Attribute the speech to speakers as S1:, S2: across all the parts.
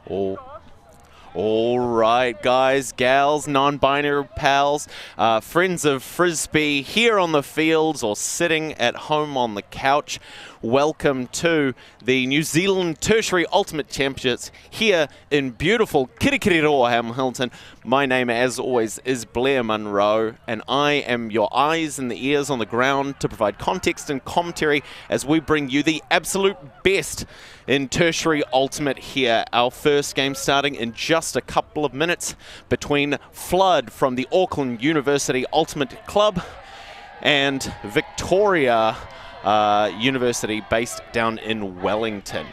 S1: Oh. All right, guys, gals, non-binary pals, friends of Frisbee here on the fields or sitting at home on the couch. Welcome to the New Zealand Tertiary Ultimate Championships here in beautiful Kirikiriroa, Hamilton. My name, as always, is Blair Munro, and I am your eyes and the ears on the ground to provide context and commentary as we bring you the absolute best in Tertiary Ultimate here. Our first game starting in just a couple of minutes between Flood from the Auckland University Ultimate Club and Victoria University based down in Wellington.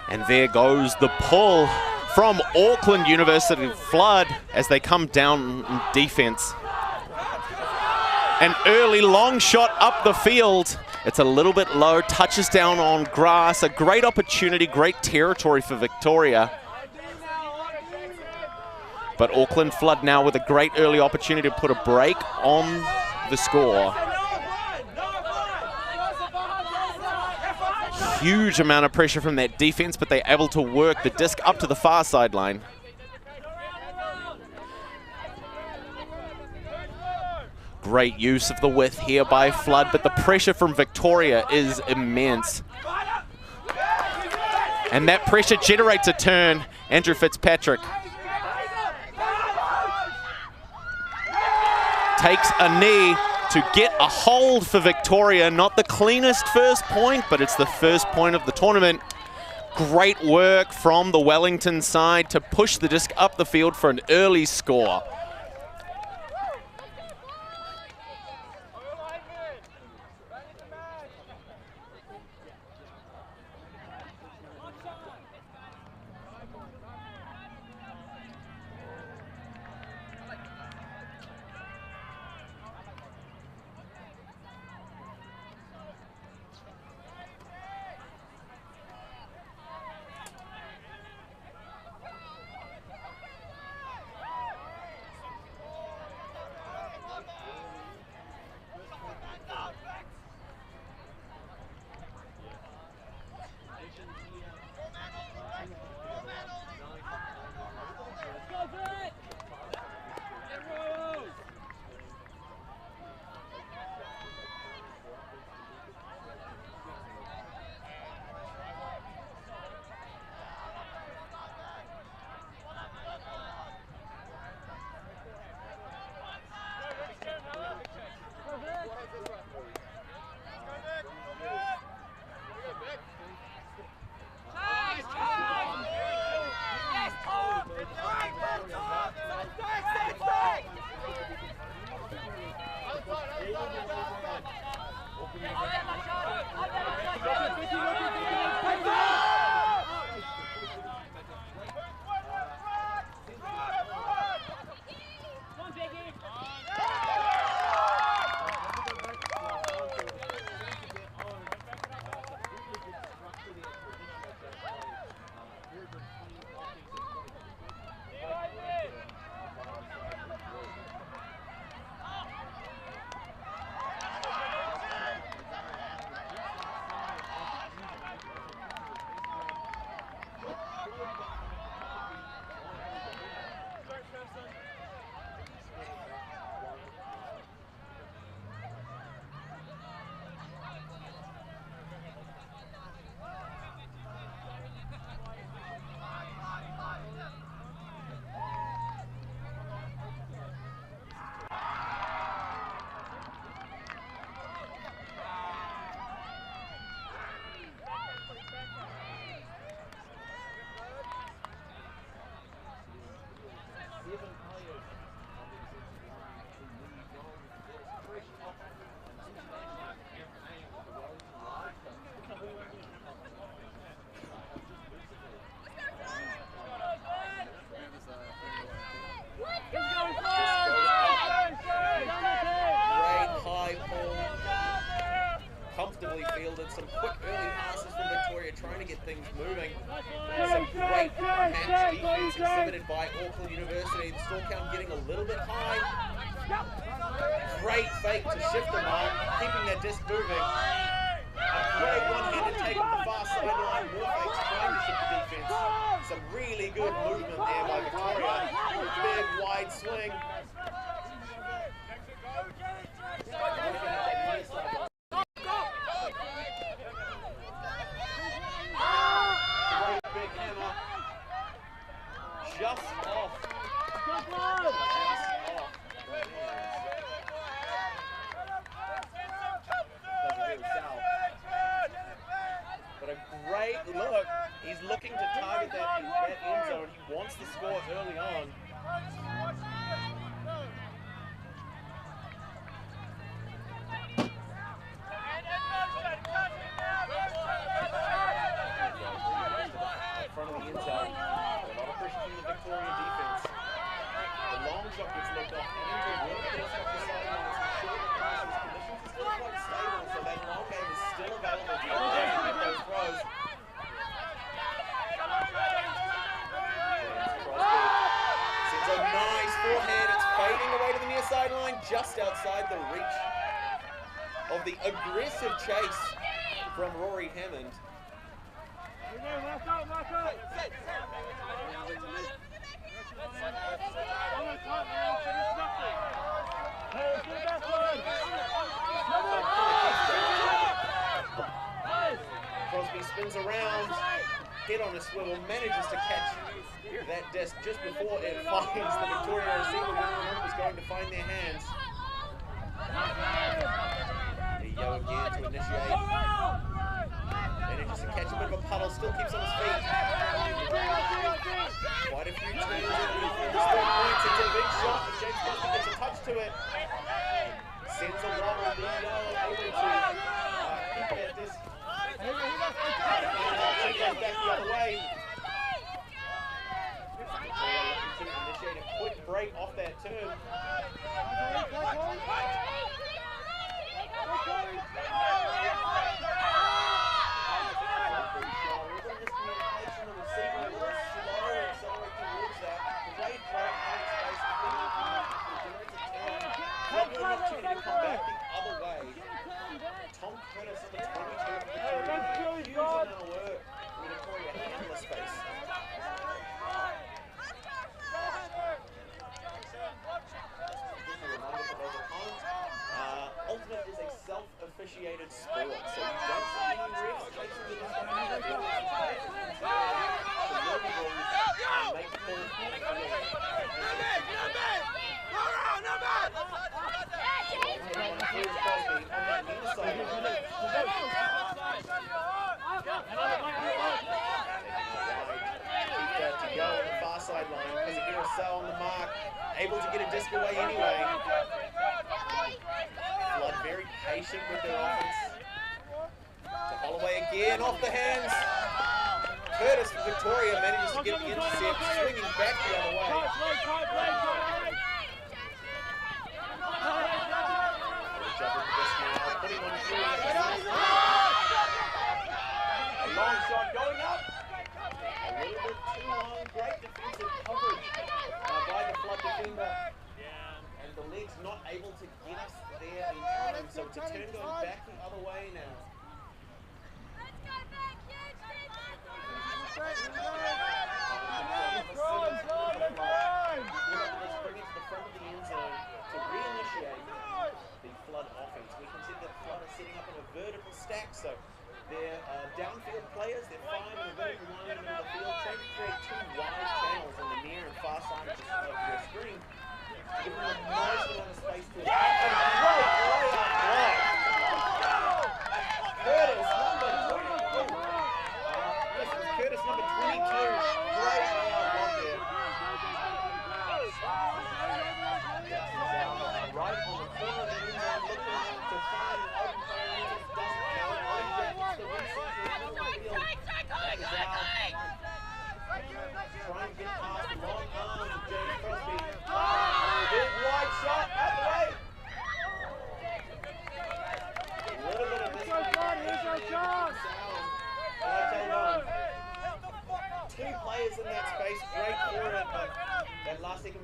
S1: And there goes the pull from Auckland University Flood as they come down in defense. An early long shot up the field. It's a little bit low, touches down on grass. A great opportunity, great territory for Victoria. But Auckland Flood now with a great early opportunity to put a break on the score. Huge amount of pressure from that defense, but they're able to work the disc up to the far sideline. Great use of the width here by Flood, but the pressure from Victoria is immense. And that pressure generates a turn. Andrew Fitzpatrick takes a knee to get a hold for Victoria. Not the cleanest first point, but it's the first point of the tournament. Great work from the Wellington side to push the disc up the field for an early score. early passes from Victoria, trying to get things moving. Some great match defense exhibited by Auckland University. The score count getting a little bit high. Great fake to shift the mark, keeping that disc moving. A great one-handed take on the far sideline. More fakes trying to shift the defense. Some really good movement there by Victoria. Big wide swing. Great big hammer. Just off. But a great look. He's looking to target that end zone. He wants the score early on. Front of the end zone. A lot of pressure from the Victorian defense. The long shot gets looked off. Andrew will get us off the sidelines. Short passes. Conditions are still quite stable, so that long game is still available to make those throws. Sends a nice forehand. It's fading away to the near sideline, just outside the reach of the aggressive chase from Rory Hammond. Crosby spins around, head on a swivel, manages to catch that disc just before it finds the Victoria receiver. One was going to find their hands. The Yo again to initiate. Manages to catch a bit of a puddle, still keeps on his feet. Quite a few turns in the score points into a big shot. James Crosby gets a touch to it. Sends a wobble, the Yo able to keep that disc. Goes back the other way. Looking to initiate a quick break off that turn. Opportunity to come back the other way. Tom Curtis at the 22 of Victoria. Huge amount of work in the Victoria handler space. Just a reminder for those at home, Ultimate is a self-officiated sport, so you don't see any refs chasing the disc. So know the rules and make calls. To go on the far sideline because of Hirosel on the mark, able to get a disc away anyway. Flood very patient with their offense. To Holloway again off the hands. Curtis from Victoria manages to get the intercept, swinging back the other way. Putting on through. A long shot going up. A little bit too long. Great defensive coverage by the Flood defender. And the legs not able to get us there in time. So it's a turn going back the other way now. Bring it to the front of the end zone to reinitiate the Flood offense. We can see that Flood is setting up in a vertical stack, so they're downfield players, they're fine in the vertical line in the middle of the field, trying to create two wide channels on the near and far side of your screen to give them a nice amount of space to attack. And great layup block. Curtis, number 22. This was Curtis, number 22. Great layup block there. Right on the corner of the end zone, looking to find an open player. Doesn't count. The receiver in the middle of the field. Trying to get past the long arms of James Crosby. Big wide shot.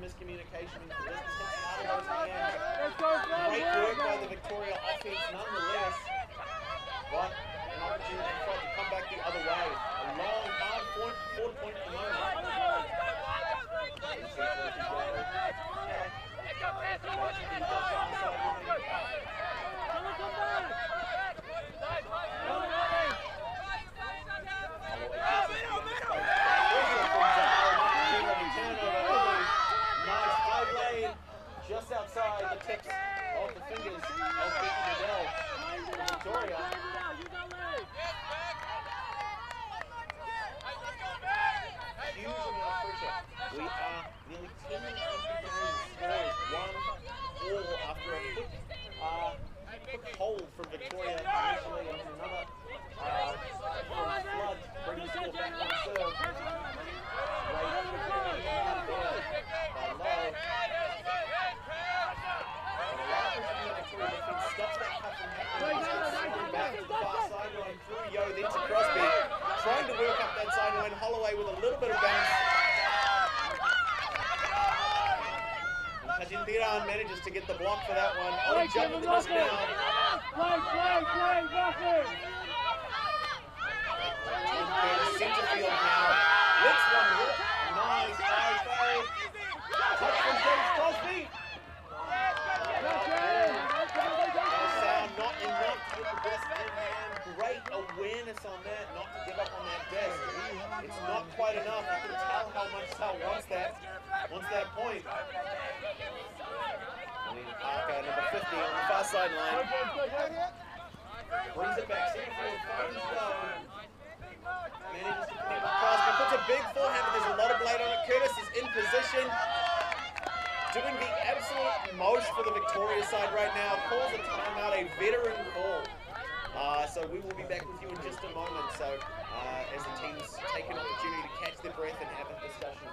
S2: miscommunication into the distance. Hits out of those hands. Great work by the Victoria offense nonetheless. But an opportunity for it to come back the other way. A long, hard point, forward point at the moment. Nice high blade just outside the tips of the fingers of Becky Liddell. Victoria. Huge amount of pressure. We are nearly 10 minutes into the game. Scores 1-1 after a quick hold from Victoria initially, and another flood brings the score back on serve. Stops that cut from happening. Back to the far sideline through Yo, then to Crosby. Trying to work up that sideline. Holloway with a little bit of bounce. Kajindiran manages to get the block for that one. Ollie jumping the disc now. Centre field now. Next one. Nice high fade. Touch from James Crosby. Not enough to get the disc in hand. Great awareness on that, not to give up on that disc. It's not quite enough. You can tell how much Sal wants that point. Parker, number 50 on the far sideline. Brings it back. Centerfield finds Low. Manages to connect with Crosby. Puts a big forehand, but there's a lot of blade on it. Curtis is in position. Doing the absolute most for the Victoria side right now. Calls a timeout, a veteran call. So we will be back with you in just a moment. So as the teams take an opportunity to catch their breath and have a discussion.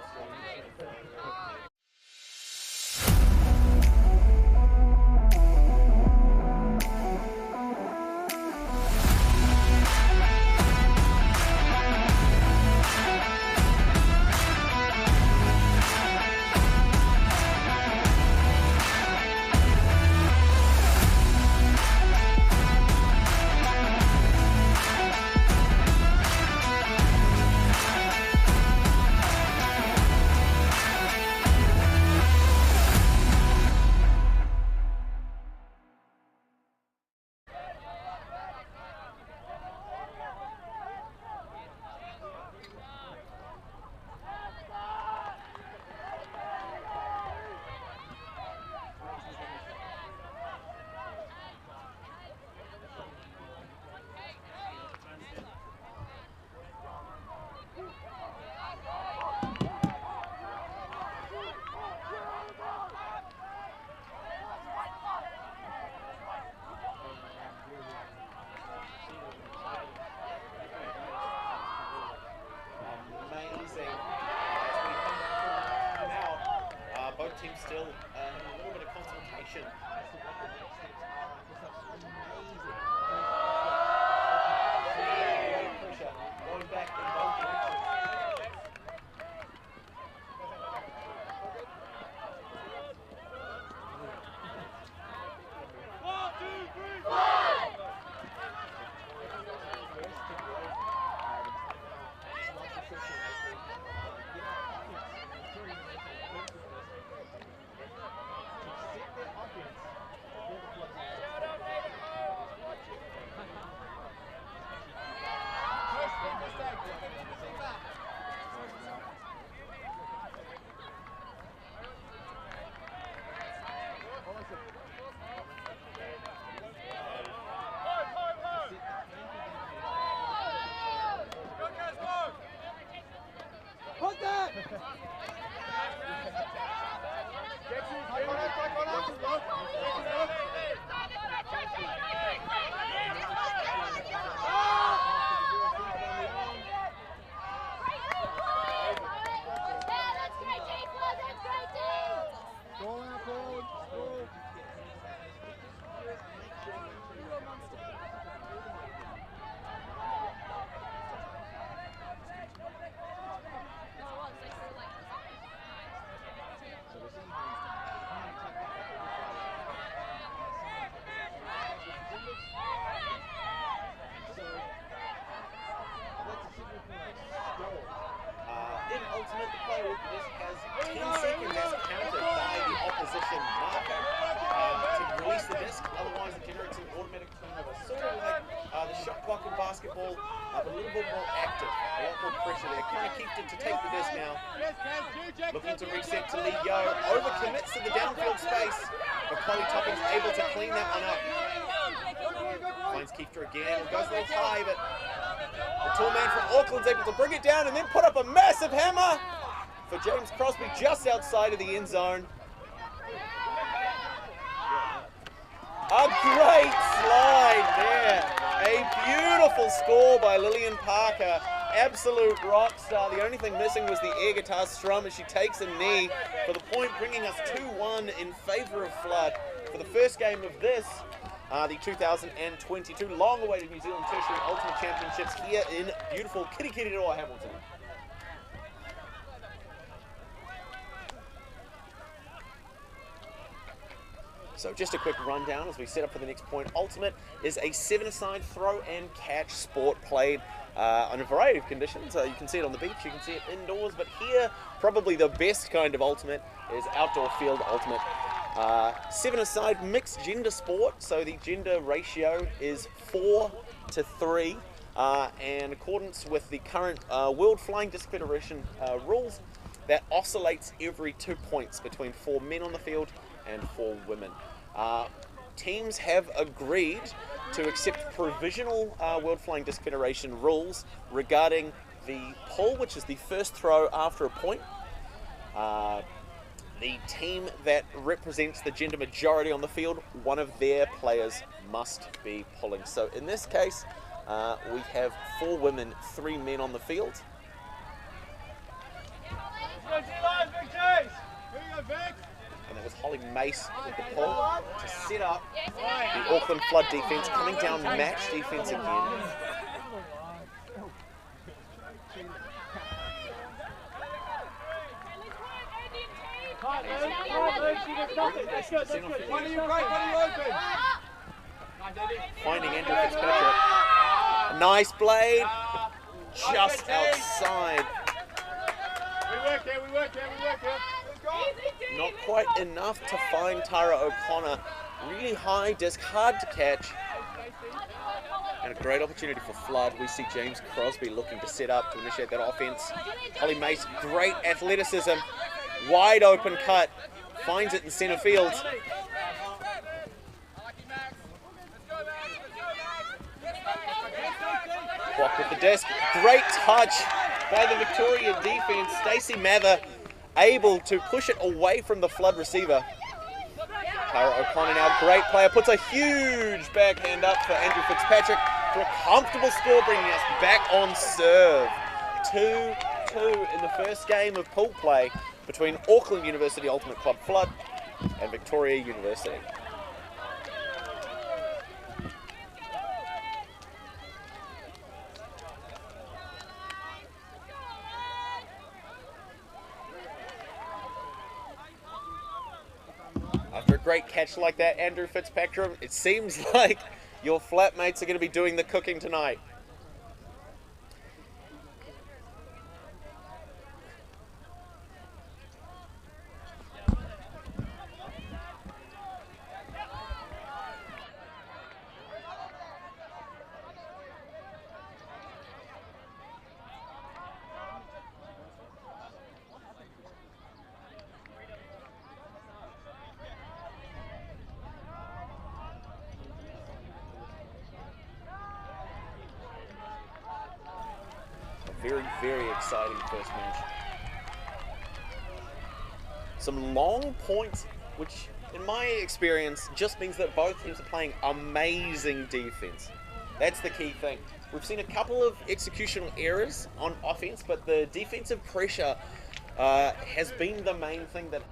S2: Teams still having a little bit of consultation. Pressure going back in both directions. the player with this has 10 seconds as counted by the opposition marker to release the disc, otherwise it generates an automatic turnover. Sort of like the shot clock in basketball, but a little bit more active, a lot more pressure there. Kind of kept it to take the disc now. Looking to reset to Lee Yo, overcommits to the downfield space, but Chloe Topping's able to clean that one up. Finds Keefter again, goes a little high, but the tall man from Auckland's able to bring it down and then put up a massive hammer for James Crosby just outside of the end zone. A great slide there. A beautiful score by Lillian Parker. Absolute rock star. The only thing missing was the air guitar strum as she takes a knee for the point, bringing us 2-1 in favour of Flood for the first game of this. The 2022 long-awaited New Zealand Tertiary Ultimate Championships here in beautiful Kirikiriroa, Hamilton. So just a quick rundown as we set up for the next point. Ultimate is a 7-a-side throw and catch sport played on a variety of conditions. You can see it on the beach, you can see it indoors, but here probably the best kind of ultimate is outdoor field ultimate. 7-a-side mixed gender sport, so the gender ratio is 4-to-3, and in accordance with the current World Flying Disc Federation rules, that oscillates every 2 points between 4 men on the field and 4 women. Teams have agreed to accept provisional World Flying Disc Federation rules regarding the pull, which is the first throw after a point. The team that represents the gender majority on the field, one of their players must be pulling. So in this case, we have 4 women, 3 men on the field. And that was Holly Mace with the pull to set up the Auckland Flood defence, coming down match defence again. Finding Andrew Fitzpatrick. Nice blade. Just outside.
S3: We work here.
S2: Not quite enough to find Tara O'Connor. Really high disc, hard to catch. And a great opportunity for Flood. We see James Crosby looking to set up to initiate that offense. Holly Mace, great athleticism. Wide open cut. Finds it in centre field. Block with the disc. Great touch by the Victoria defence. Stacey Mather able to push it away from the Flood receiver. Tara O'Connor now, great player, puts a huge backhand up for Andrew Fitzpatrick for a comfortable score, bringing us back on serve. 2-2 in the first game of pool play between Auckland University Ultimate Club Flood and Victoria University. After a great catch like that, Andrew Fitzpatrick, it seems like your flatmates are going to be doing the cooking tonight. Very, very exciting first match. Some long points, which in my experience just means that both teams are playing amazing defense. That's the key thing. We've seen a couple of executional errors on offense, but the defensive pressure has been the main thing that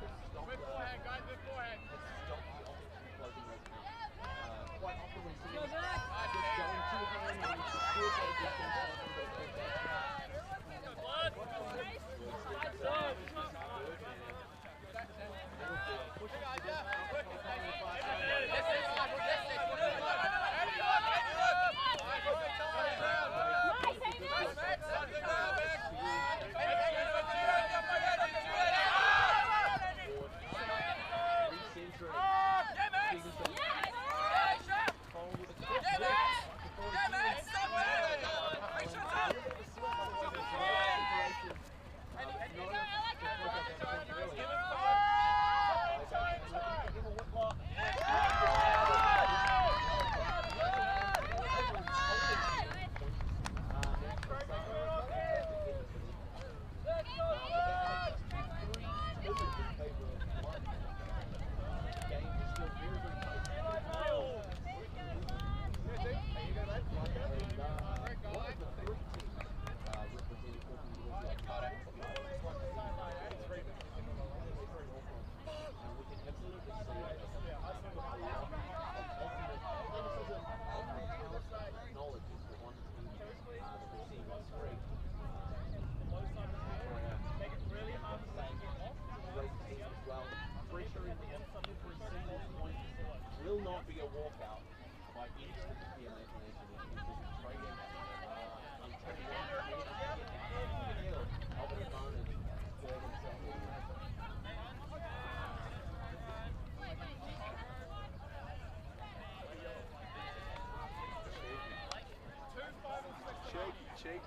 S2: cheeky.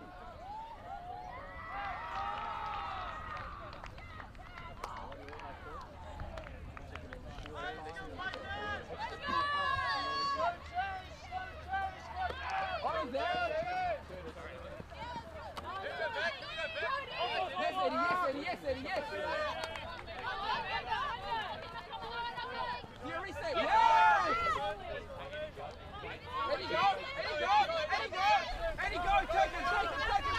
S4: Yes, Eddie, yes.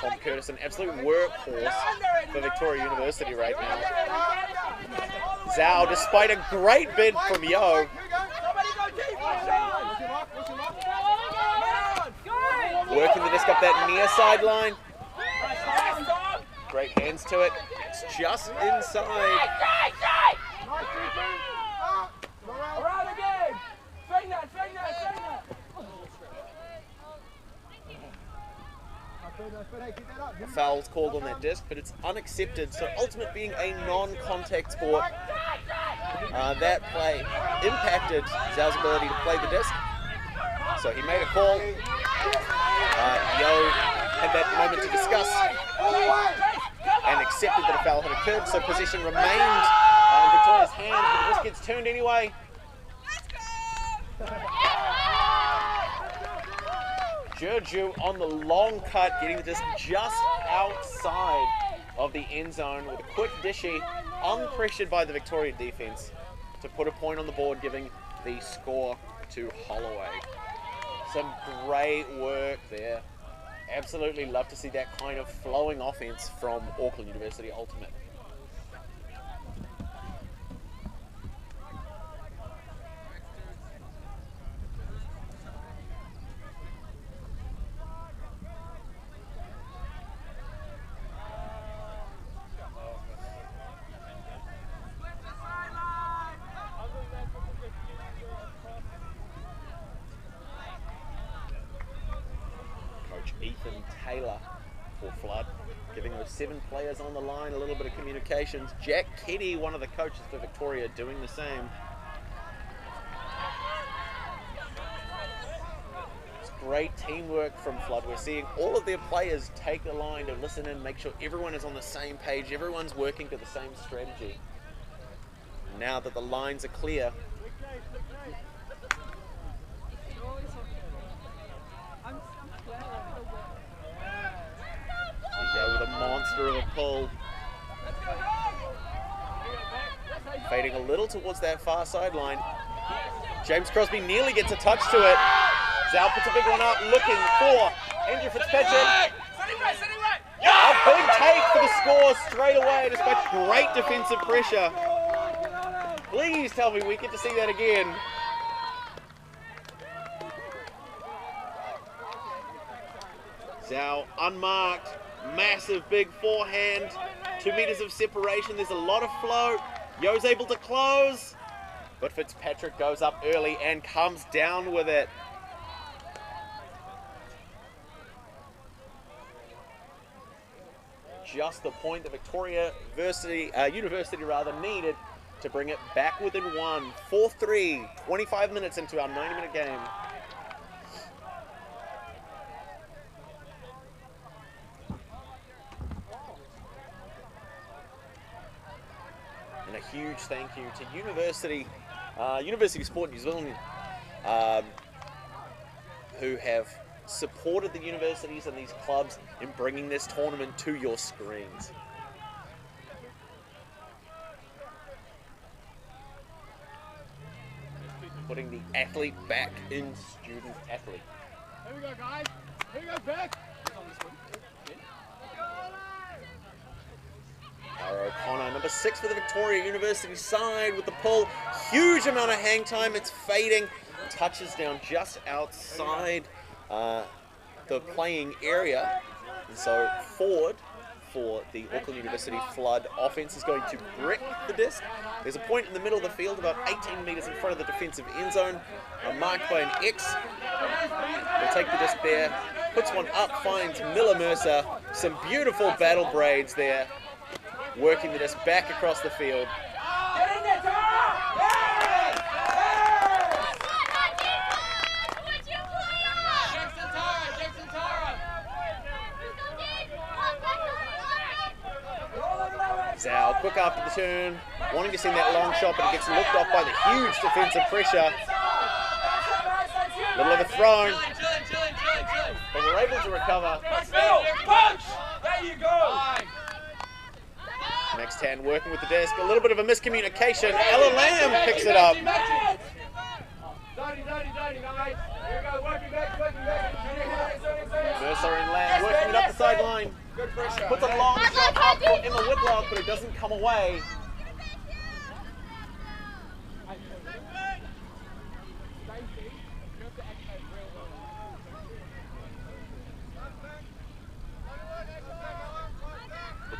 S2: Tom Curtis, an absolute workhorse for Victoria University right now. Zhao, despite a great bid from Yo, working the disc up that near sideline. Great hands to it. It's just inside. A foul's called on that disc, but it's unaccepted. So Ultimate being a non-contact sport, that play impacted Zhao's ability to play the disc. So he made a call. Yo had that moment to discuss and accepted that a foul had occurred. So possession remained in Victoria's hands, but the disc gets turned anyway. Giorgio on the long cut, getting the disc just outside of the end zone with a quick dishy, unpressured by the Victoria defense, to put a point on the board, giving the score to Holloway. Some great work there. Absolutely love to see that kind of flowing offense from Auckland University Ultimate. Ethan Taylor for Flood, giving those 7 players on the line a little bit of communications. Jack Keddy, one of the coaches for Victoria, doing the same. It's great teamwork from Flood. We're seeing all of their players take the line to listen in, make sure everyone is on the same page, everyone's working to the same strategy. Now that the lines are clear, with a monster of a pull. Fading a little towards that far sideline. James Crosby nearly gets a touch to it. Zhao puts a big one up, looking for Andrew Fitzpatrick. A big take for the score straight away, despite great defensive pressure. Please tell me we get to see that again. Zhao unmarked. Massive big forehand, 2 meters of separation. There's a lot of flow. Yo's able to close, but Fitzpatrick goes up early and comes down with it. Just the point that Victoria University needed to bring it back within 1. 4-3, 25 minutes into our 90-minute game. And a huge thank you to University Sport New Zealand, who have supported the universities and these clubs in bringing this tournament to your screens. Putting the athlete back in student athlete.
S3: Here we go, guys. Here we go, back.
S2: O'Connor, number 6 for the Victoria University side with the pull. Huge amount of hang time. It's fading. Touches down just outside the playing area. And so forward for the Auckland University Flood offense is going to brick the disc. There's a point in the middle of the field, about 18 metres in front of the defensive end zone, marked by an X. We'll take the disc there, puts one up, finds Miller Mercer. Some beautiful battle braids there, working the disc back across the field. Zhao, quick after the turn, wanting to send that long shot, but it gets looked off by the huge defensive pressure. Little of a throw, but we're able to recover.
S3: Punch! There you go!
S2: Next hand working with the desk, a little bit of a miscommunication. Ella Lamb picks it up. Mercer and Lamb working it up the sideline. Puts a long shot up for Emma Whitlock, but it doesn't come away.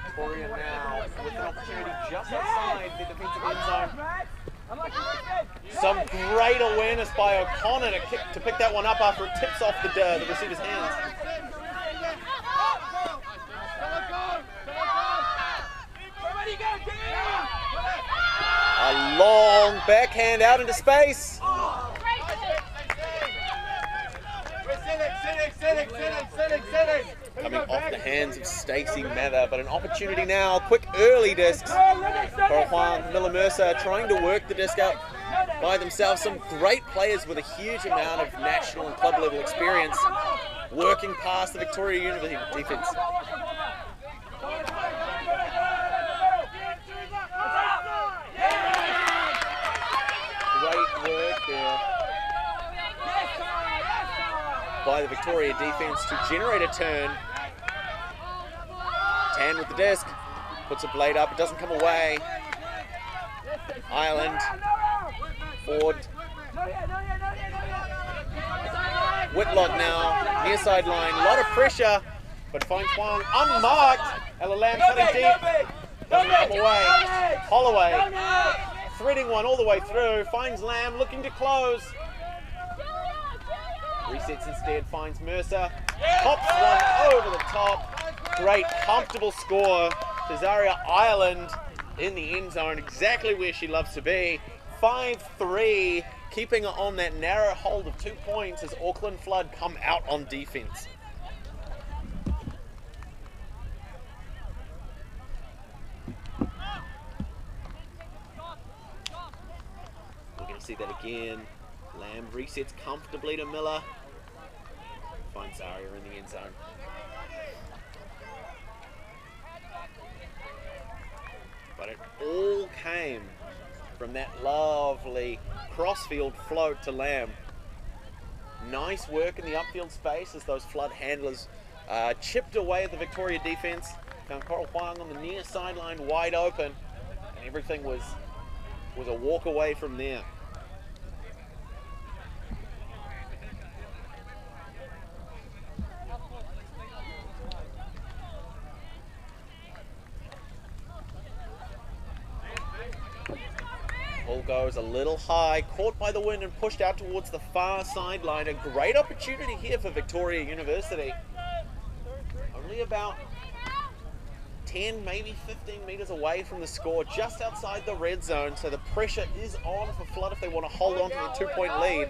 S2: Victoria now with an opportunity just outside the defensive end zone. Some great awareness by O'Connor to pick that one up after it tips off the receiver's hands. A long backhand out into space. Coming off the hands of Stacey Mather, but an opportunity now. Quick early discs for Huang. Miller Mercer trying to work the disc up by themselves. Some great players with a huge amount of national and club level experience working past the Victoria University defense. Great work there by the Victoria defense to generate a turn. Tan with the disc, puts a blade up, it doesn't come away. Ireland, Ford. Whitlock now, near sideline, a lot of pressure, but finds Huang unmarked. Ella Lamb cutting deep, doesn't come away. Holloway, threading one all the way through, finds Lamb looking to close. Resets instead, finds Mercer, pops one over the top. Great, comfortable score to Zaria Ireland in the end zone, exactly where she loves to be. 5-3, keeping her on that narrow hold of 2 points as Auckland Flood come out on defense. We're going to see that again. Lamb resets comfortably to Miller. Finds Zaria in the end zone. But it all came from that lovely crossfield float to Lamb. Nice work in the upfield space as those Flood handlers chipped away at the Victoria defense. Found Coral Huang on the near sideline wide open, and everything was a walk away from there. Ball goes a little high, caught by the wind and pushed out towards the far sideline. A great opportunity here for Victoria University. Only about 10, maybe 15 metres away from the score, just outside the red zone. So the pressure is on for Flood if they want to hold on to the 2-point lead.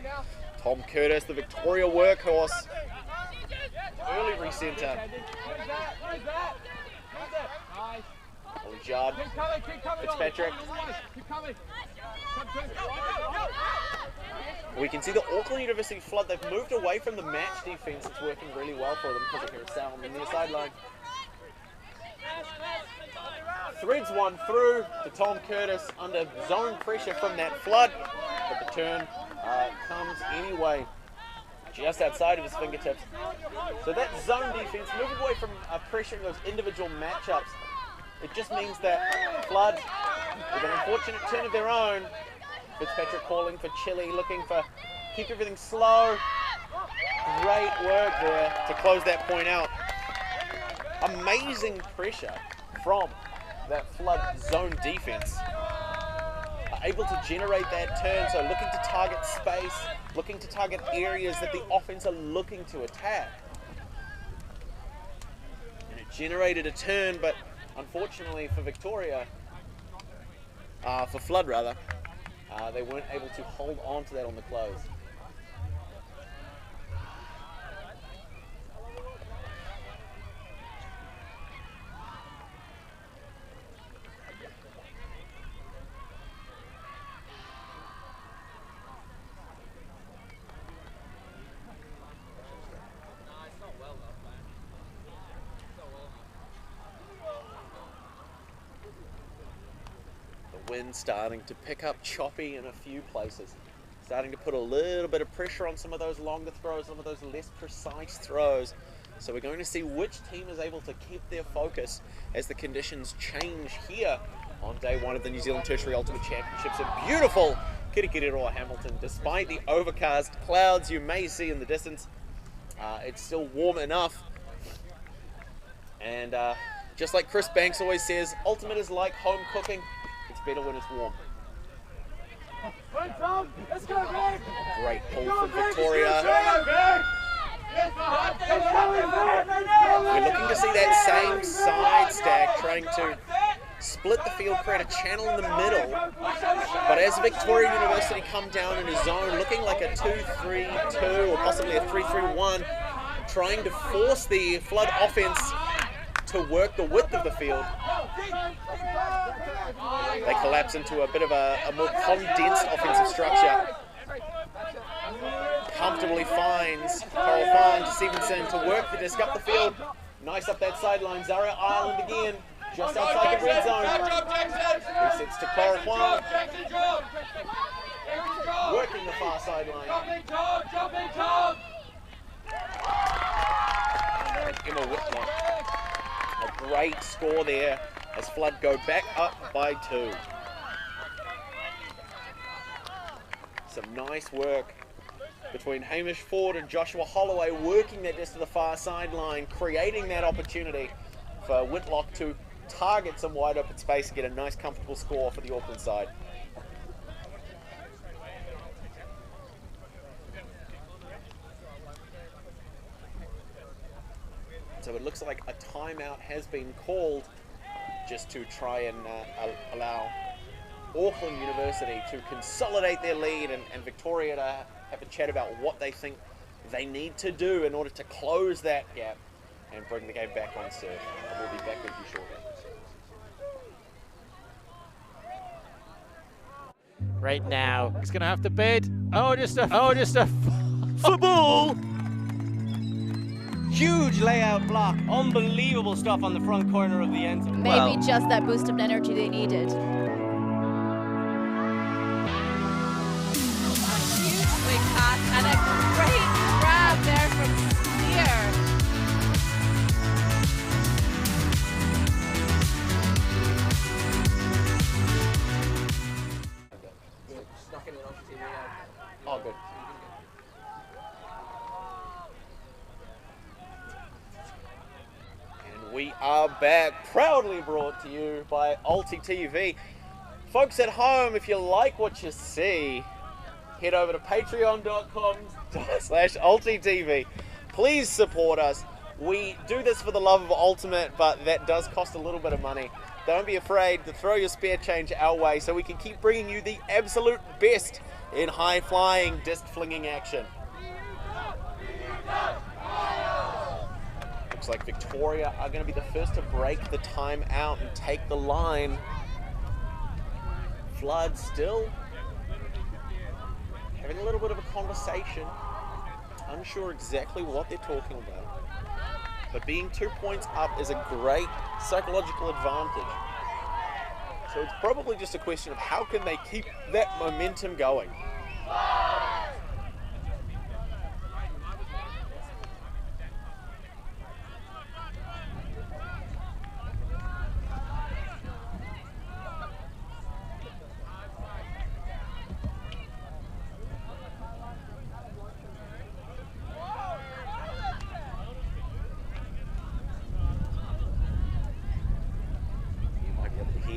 S2: Tom Curtis, the Victoria workhorse. Early recenter. Jard, Fitzpatrick. We can see the Auckland University Flood, they've moved away from the match defense. It's working really well for them because of Carousel on the near sideline. Threads one through to Tom Curtis under zone pressure from that Flood, but the turn comes anyway, just outside of his fingertips. So that zone defense, moving away from pressuring those individual matchups, it just means that Flood, with an unfortunate turn of their own, Fitzpatrick calling for Chile, looking for keep everything slow. Great work there to close that point out. Amazing pressure from that Flood zone defense. Able to generate that turn, so looking to target space, looking to target areas that the offense are looking to attack. And it generated a turn, but unfortunately for Victoria, for Flood rather, they weren't able to hold on to that on the close. wind starting to pick up choppy in a few places. Starting to put a little bit of pressure on some of those longer throws, some of those less precise throws. So we're going to see which team is able to keep their focus as the conditions change here on day one of the New Zealand Tertiary Ultimate Championships. A beautiful Kirikiriroa Hamilton. Despite the overcast clouds you may see in the distance, it's still warm enough. And just like Chris Banks always says, ultimate is like home cooking. It's better when it's warm. Great pull from Victoria. We're looking to see that same side stack, trying to split the field, create a channel in the middle. But as Victoria University come down in a zone, looking like a 2-3-2 or possibly a 3-3-1, trying to force the flood offense to work the width of the field. They collapse into a bit of a more condensed offensive structure. Comfortably finds Coral Farm to Stevenson to work the disc up the field. Nice up that sideline. Zaria Ireland again, just outside the red zone. Resets to Coral Farm. Working the far sideline. Emma Whitlock. A great score there as Flood go back up by 2. Some nice work between Hamish Ford and Joshua Holloway, working that disc to the far sideline, creating that opportunity for Whitlock to target some wide open space and get a nice comfortable score for the Auckland side. So it looks like a timeout has been called just to try and allow Auckland University to consolidate their lead and Victoria to have a chat about what they think they need to do in order to close that gap and bring the game back on serve. We'll be back with you shortly.
S4: Right now, he's going to have to bid. Just a football.
S5: Huge layout block. Unbelievable stuff on the front corner of the end zone.
S6: Maybe just that boost of energy they needed. And a great grab there from Steer.
S2: Oh, good. And we are back, proudly brought to you by Ulti TV. Folks at home, if you like what you see, head over to patreon.com/UltiTV. Please support us. We do this for the love of Ultimate, but that does cost a little bit of money. Don't be afraid to throw your spare change our way so we can keep bringing you the absolute best in high-flying, disc-flinging action. Looks like Victoria are going to be the first to break the time out and take the line. Flood still having a little bit of a conversation, unsure exactly what they're talking about. But being 2 points up is a great psychological advantage. So it's probably just a question of how can they keep that momentum going.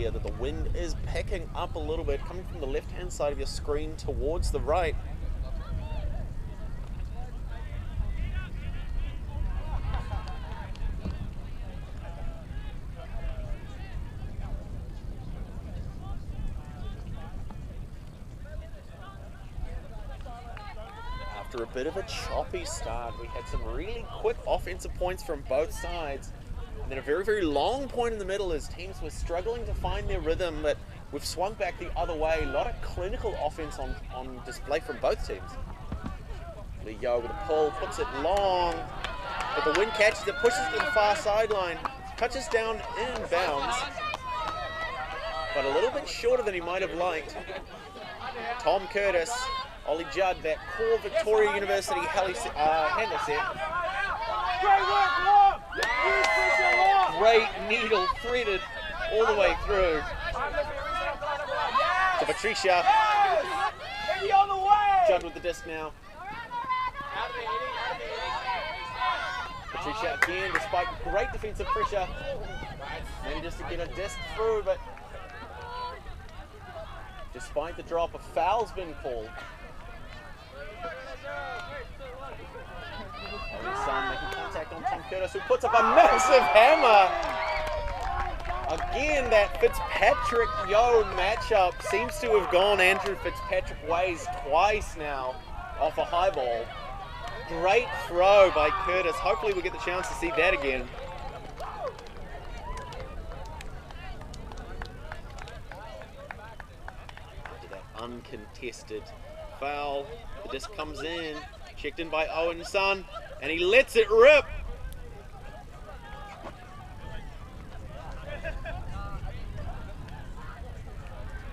S2: That the wind is picking up a little bit, coming from the left-hand side of your screen towards the right. After a bit of a choppy start, we had some really quick offensive points from both sides. And then a very, very long point in the middle as teams were struggling to find their rhythm, but we've swung back the other way. A lot of clinical offense on display from both teams. Leo with a pull, puts it long, but the wind catches it, pushes to the far sideline, touches down in bounds. but a little bit shorter than he might have liked. Tom Curtis, Ollie Judd, that core Victoria University handler set. Great needle threaded all the way through to Patricia. Judd with the disc now. Patricia again, despite great defensive pressure, manages to get a disc through, but despite the drop, a foul's been called. Son making contact on Tom Curtis, who puts up a massive hammer. Again, that Fitzpatrick-Yo matchup seems to have gone Andrew Fitzpatrick ways twice now off a high ball. Great throw by Curtis. Hopefully we'll get the chance to see that again. After that uncontested foul, the disc comes in, checked in by Owen Son, and he lets it rip.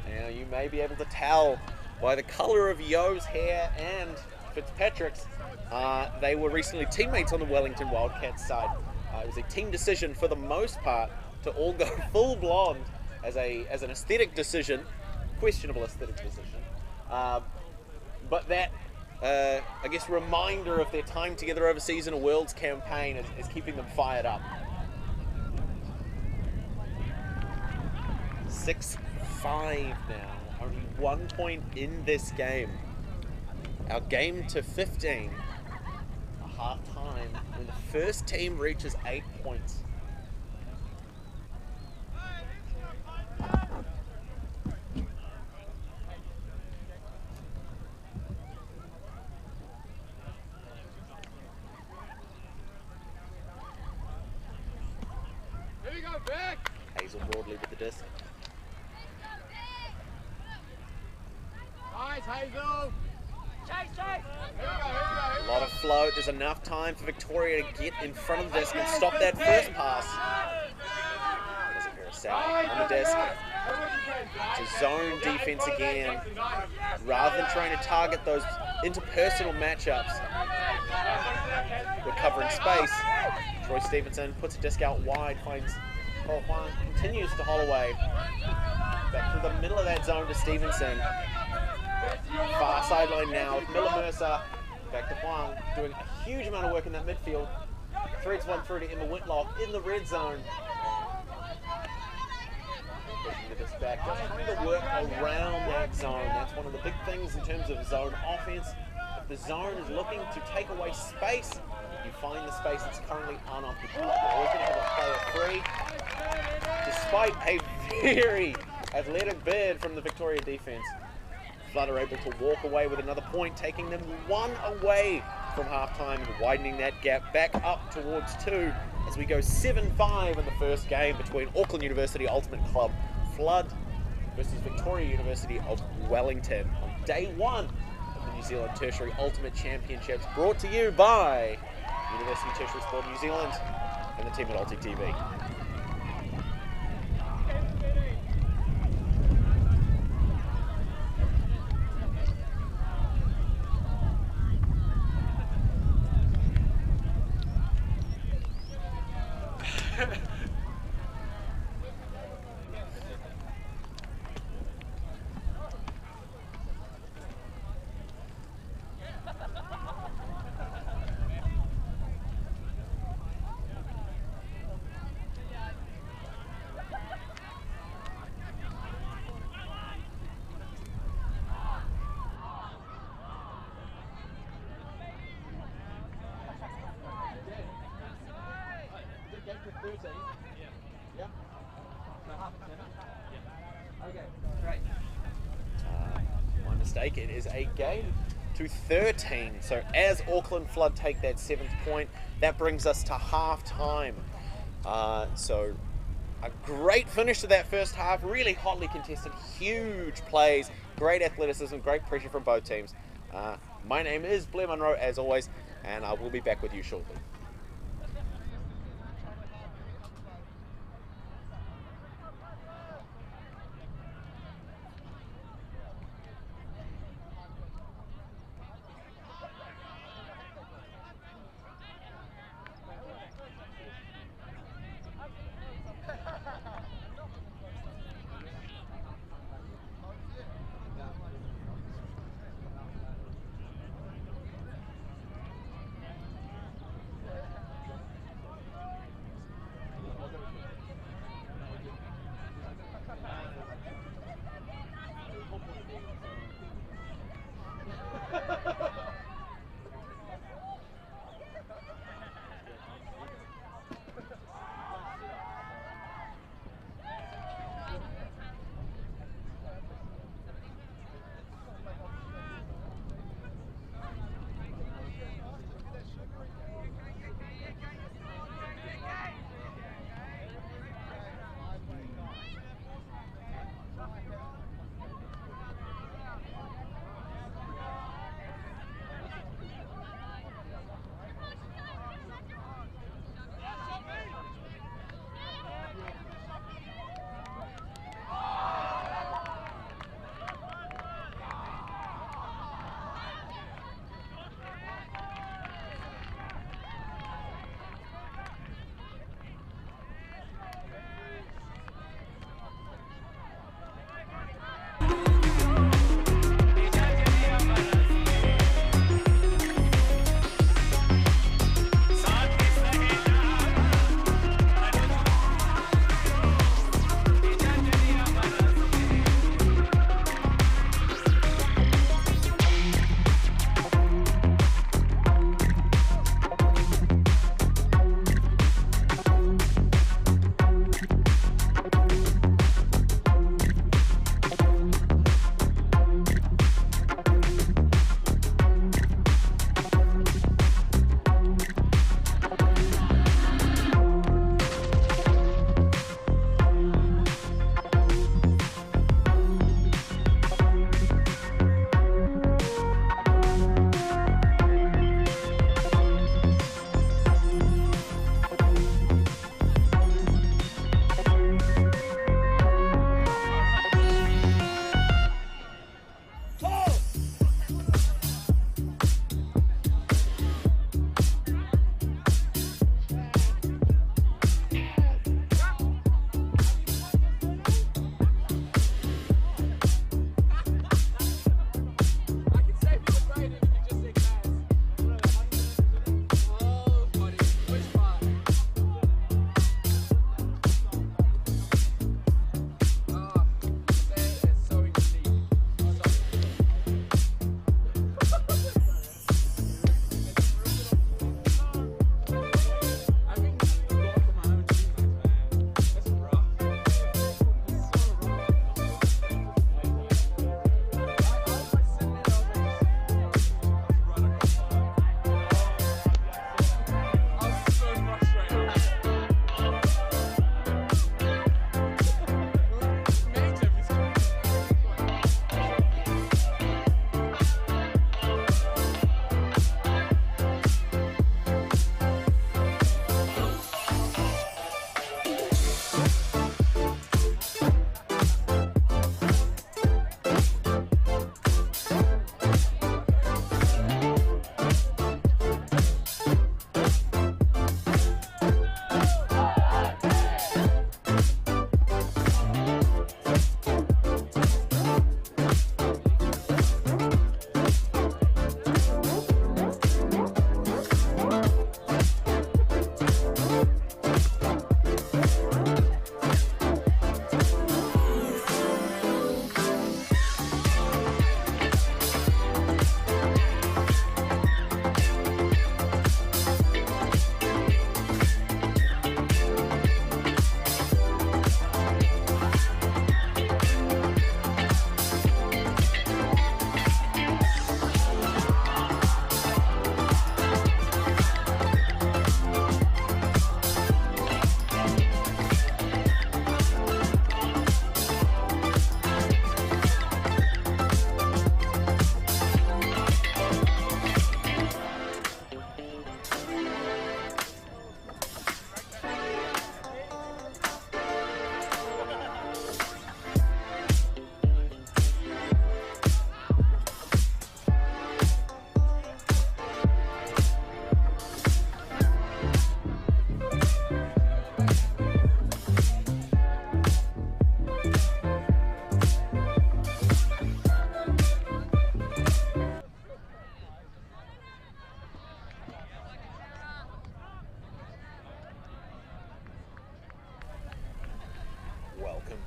S2: Now you may be able to tell by the colour of Yo's hair and Fitzpatrick's, they were recently teammates on the Wellington Wildcats side. It was a team decision for the most part to all go full blonde as an aesthetic decision, questionable aesthetic decision. But that, I guess, reminder of their time together overseas in a Worlds campaign is keeping them fired up. 6-5 now, only 1 point in this game. Our game to 15, a half time, when the first team reaches 8 points.
S3: Here you go, back.
S2: Hazel Broadley with the disc.
S3: Nice, Hazel. Chase. Here we go.
S2: A lot of float. There's enough time for Victoria to get in front of the disc and stop that first pass. There's a pair of Sally on the disc. To zone defense again. Rather than trying to target those interpersonal matchups, we're covering space. Troy Stevenson puts a disc out wide, finds Paul Huang, continues to haul away. Back to the middle of that zone to Stevenson. Far sideline now with Miller Mercer. Back to Huang, doing a huge amount of work in that midfield. Threads one through to Emma Whitlock in the red zone. Pushing the disc back, just trying to work around that zone. That's one of the big things in terms of zone offense. If the zone is looking to take away space, you find the space that's currently unoccupied. You're always going to have a player free. Despite a very athletic bid from the Victoria defense, Flood are able to walk away with another point, taking them 1 away from halftime and widening that gap back up towards 2 as we go 7-5 in the first game between Auckland University Ultimate Club Flood versus Victoria University of Wellington on day 1 of the New Zealand Tertiary Ultimate Championships, brought to you by University Tertiary Sport New Zealand and the team at Ulti TV. My mistake, it is a game to 13. So as Auckland Flood take that 7th point, that brings us to half time. So a great finish to that first half, really hotly contested, huge plays, great athleticism, great pressure from both teams. My name is Blair Munro, as always, and I will be back with you shortly.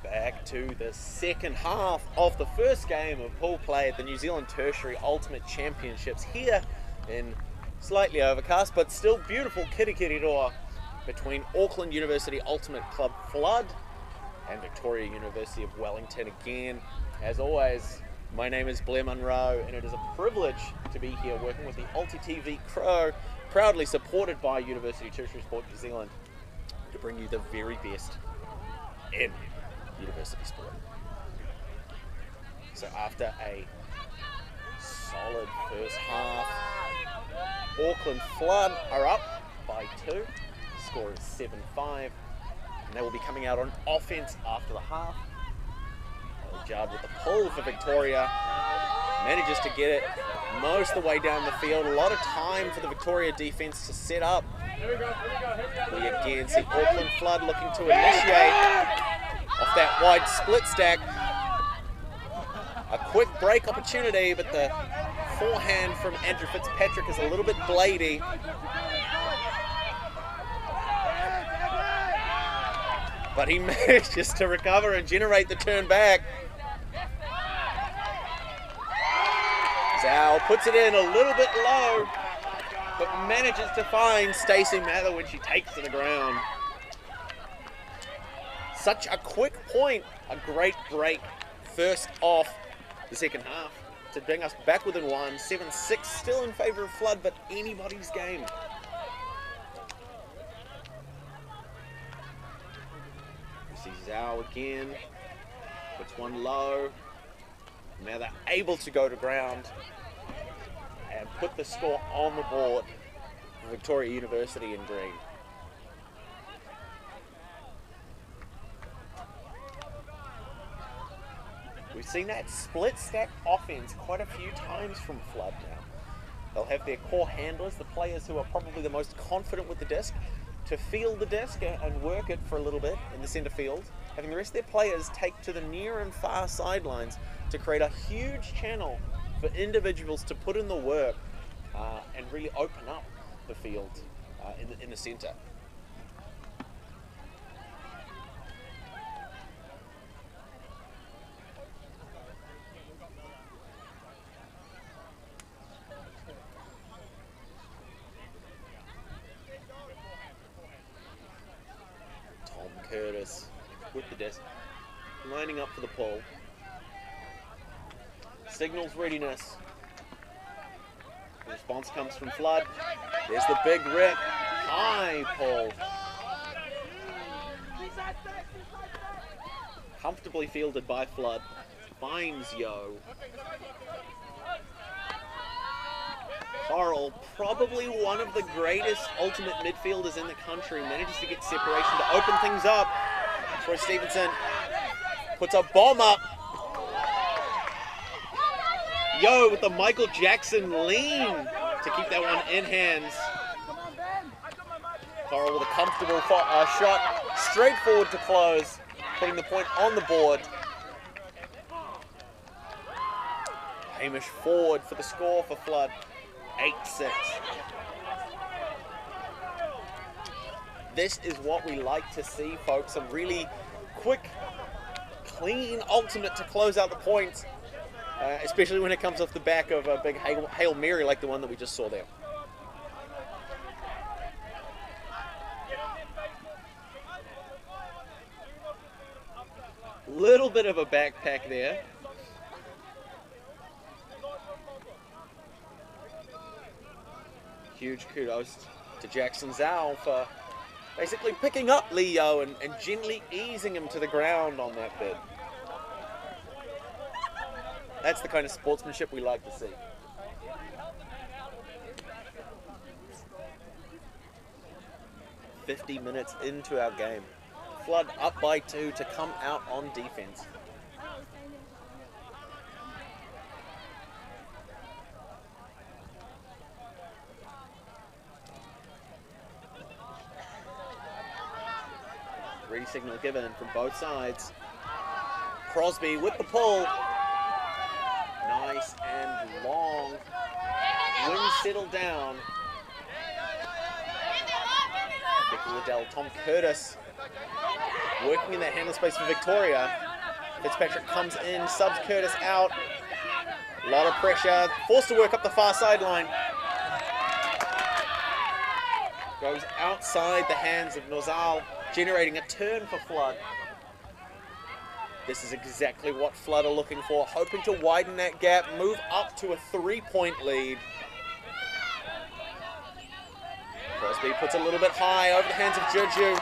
S1: Back to the second half of the first game of pool play at the New Zealand Tertiary Ultimate Championships here in slightly overcast but still beautiful Kirikiriroa between Auckland University Ultimate Club Flood and Victoria University of Wellington again. As always, my name is Blair Munro and it is a privilege to be here working with the Ulti TV crew, proudly supported by University Tertiary Sport New Zealand, to bring you the very best in university sport. So after a solid first half, Auckland Flood are up by 2. The score is 7-5, and they will be coming out on offense after the half. Judd with the pull for Victoria, manages to get it most of the way down the field. A lot of time for the Victoria defense to set up. We again see Auckland Flood looking to initiate off that wide split stack. A quick break opportunity, but the forehand from Andrew Fitzpatrick is a little bit bladey. But he manages to recover and generate the turn back. Zhao puts it in a little bit low, but manages to find Stacey Mather when she takes to the ground. Such a quick point, a great break first off the second half to bring us back within 1, 7-6, still in favour of Flood, but anybody's game. We see Zhao again, puts one low. Now they're able to go to ground and put the score on the board for Victoria University in green. We've seen that split stack offense quite a few times from Flood now. They'll have their core handlers, the players who are probably the most confident with the disc, to field the disc and work it for a little bit in the centre field, having the rest of their players take to the near and far sidelines to create a huge channel for individuals to put in the work and really open up the field in the centre. Curtis with the disc, lining up for the pull. Signals readiness. The response comes from Flood. There's the big rip. High pull. Comfortably fielded by Flood. Finds Yo. Coral, probably one of the greatest ultimate midfielders in the country, manages to get separation to open things up. Troy Stevenson puts a bomb up. Yo with the Michael Jackson lean to keep that one in hands. Coral with a comfortable shot, straight forward to close, putting the point on the board. Hamish forward for the score for Flood. 8-6. This is what we like to see, folks. A really quick, clean ultimate to close out the points, especially when it comes off the back of a big Hail Mary like the one that we just saw there. Little bit of a backpack there. Huge kudos to Jackson Zhao for basically picking up Leo and gently easing him to the ground on that bid. That's the kind of sportsmanship we like to see. "50 minutes into our game. Flood up by 2 to come out on defense. Ready signal given from both sides. Crosby with the pull. Nice and long. Wind settled down. Becky Liddell, Tom Curtis
S2: Working in that handle space for Victoria. Fitzpatrick comes in, subs Curtis out. A lot of pressure, forced to work up the far sideline. Goes outside the hands of Nozal, generating a turn for Flood. This is exactly what Flood are looking for, hoping to widen that gap, move up to a 3-point lead. Crosby puts a little bit high over the hands of Juju.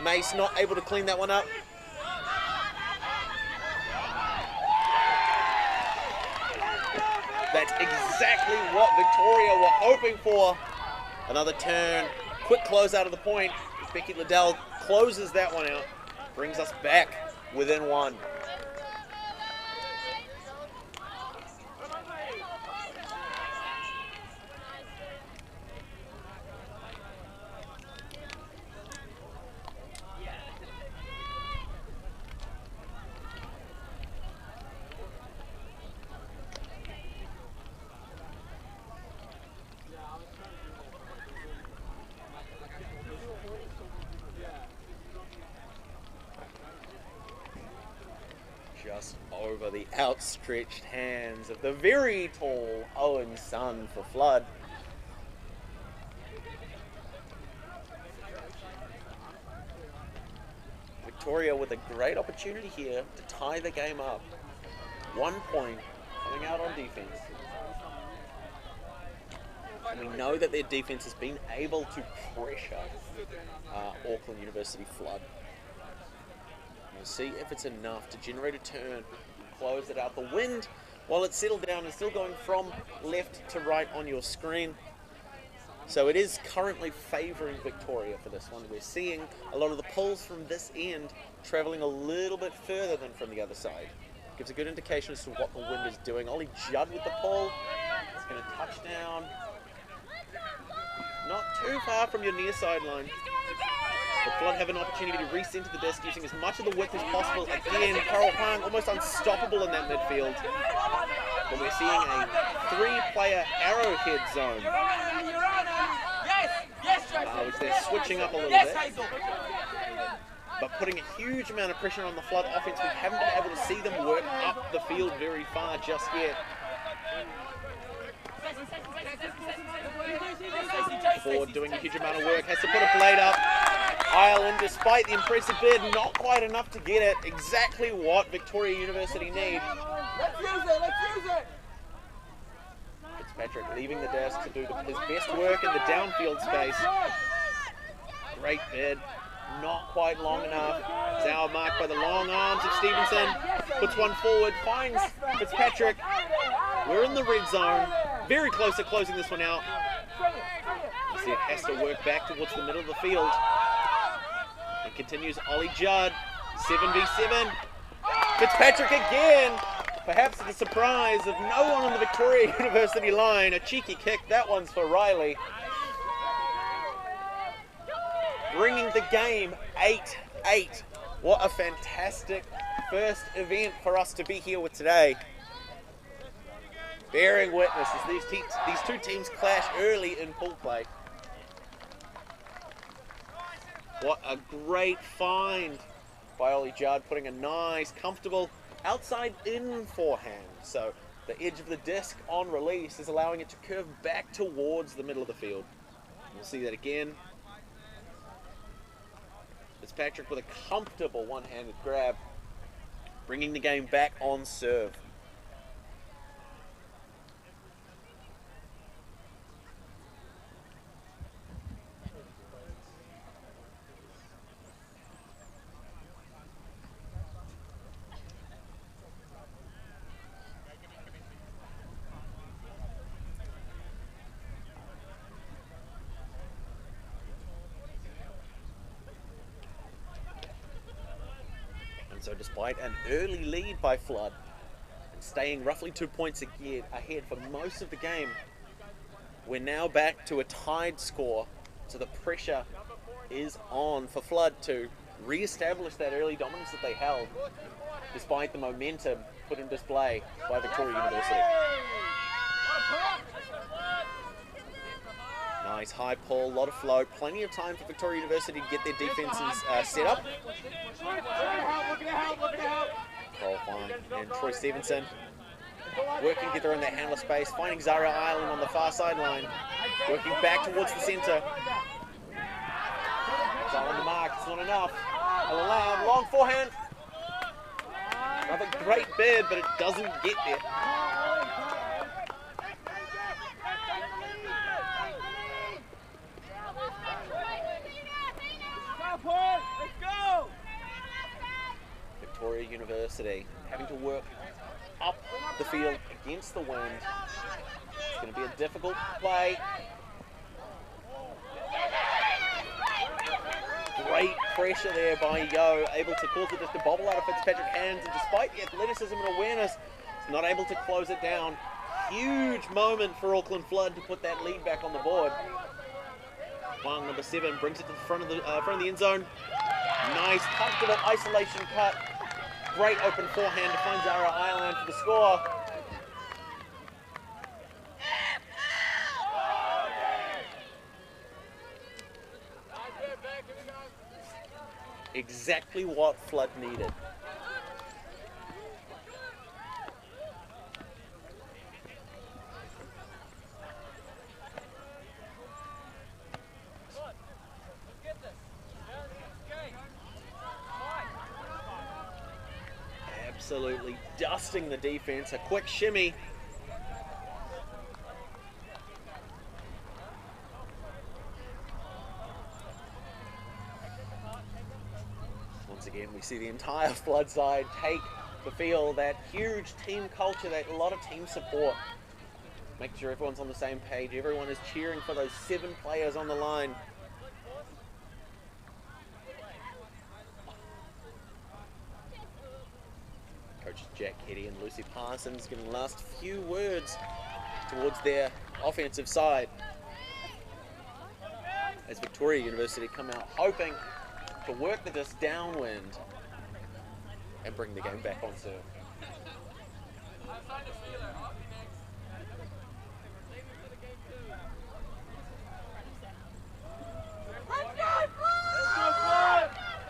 S2: Mace not able to clean that one up. That's exactly what Victoria were hoping for. Another turn, quick close out of the point. Becky Liddell closes that one out, brings us back within one. Just over the outstretched hands of the very tall Owen Sun for Flood. Victoria with a great opportunity here to tie the game up. 1 point coming out on defense. And we know that their defense has been able to pressure Auckland University Flood. We'll see if it's enough to generate a turn, close it out. The wind, while it's settled down, is still going from left to right on your screen. So it is currently favouring Victoria for this one. We're seeing a lot of the pulls from this end travelling a little bit further than from the other side. Gives a good indication as to what the wind is doing. Ollie Judd with the pull. It's going to touch down. Not too far from your near sideline. The Flood have an opportunity to recenter the disc using as much of the width as possible. Again, Carl Pang almost unstoppable in that midfield. But we're seeing a 3-player arrowhead zone. Which they're switching up a little bit. But putting a huge amount of pressure on the Flood offense. We haven't been able to see them work up the field very far just yet. Ford doing a huge amount of work, has to put a blade up. Ireland, despite the impressive bid, not quite enough to get it. Exactly what Victoria University need.
S3: Let's use it!
S2: Fitzpatrick leaving the desk to do his best work in the downfield space. Great bid, not quite long enough. Zauer marked by the long arms of Stevenson. Puts one forward, finds Fitzpatrick. We're in the red zone, very close to closing this one out. You see it has to work back towards the middle of the field. It continues Ollie Judd, 7v7. Fitzpatrick again, perhaps to the surprise of no one on the Victoria University line. A cheeky kick, that one's for Riley. Bringing the game 8-8. What a fantastic first event for us to be here with today. Bearing witness as these two teams clash early in pool play. What a great find by Ollie Judd, putting a nice, comfortable outside-in forehand. So the edge of the disc on release is allowing it to curve back towards the middle of the field. We'll see that again. Fitzpatrick with a comfortable one-handed grab, bringing the game back on serve. So despite an early lead by Flood and staying roughly 2 points ahead for most of the game, we're now back to a tied score. So the pressure is on for Flood to re-establish that early dominance that they held, despite the momentum put in display by Victoria University. Nice high pull, a lot of float, plenty of time for Victoria University to get their defences set up. Cole Fine and Troy Stevenson working together in that handler space, finding Zara Island on the far sideline, working back towards the centre. It's on the mark, it's not enough. Lamb, long forehand. Another great bid, but it doesn't get there. Victoria University having to work up the field against the wind. It's going to be a difficult play. Great pressure there by Yo, able to cause it just to bobble out of Fitzpatrick's hands, and despite the athleticism and awareness, he's not able to close it down. Huge moment for Auckland Flood to put that lead back on the board. Wang, number 7, brings it to the front of the end zone. Nice, comfortable isolation cut. Great open forehand to find Zara Island for the score. Exactly what Flood needed. Absolutely dusting the defense. A quick shimmy. Once again, we see the entire Flood side take the field. That huge team culture, that a lot of team support. Making sure everyone's on the same page. Everyone is cheering for those 7 players on the line. Coaches Jack Keddy and Lucy Parsons giving the last few words towards their offensive side. As Victoria University come out hoping to work the disc downwind and bring the game back on serve.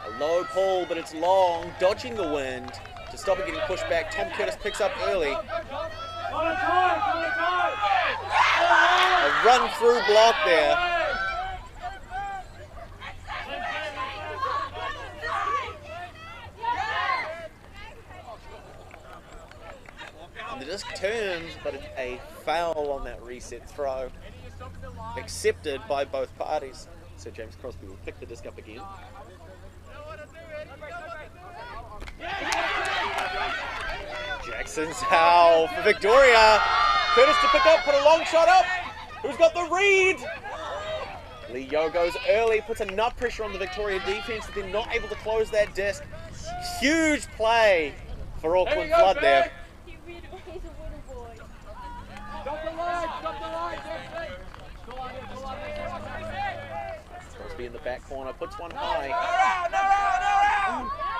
S2: A low pull, but it's long, dodging the wind. To stop it getting pushed back, Tom Curtis picks up early. A run-through block there. And the disc turns, but it's a foul on that reset throw. Accepted by both parties. So James Crosby will pick the disc up again. Jackson's howl for Victoria. Curtis to pick up, put a long shot up. Who's got the read? Lee Yo goes early, puts enough pressure on the Victoria defense that they're not able to close that disc. Huge play for Auckland Flood there.
S3: He's a winner boy.
S5: Stop the line,
S2: Crosby in the back corner, puts one high.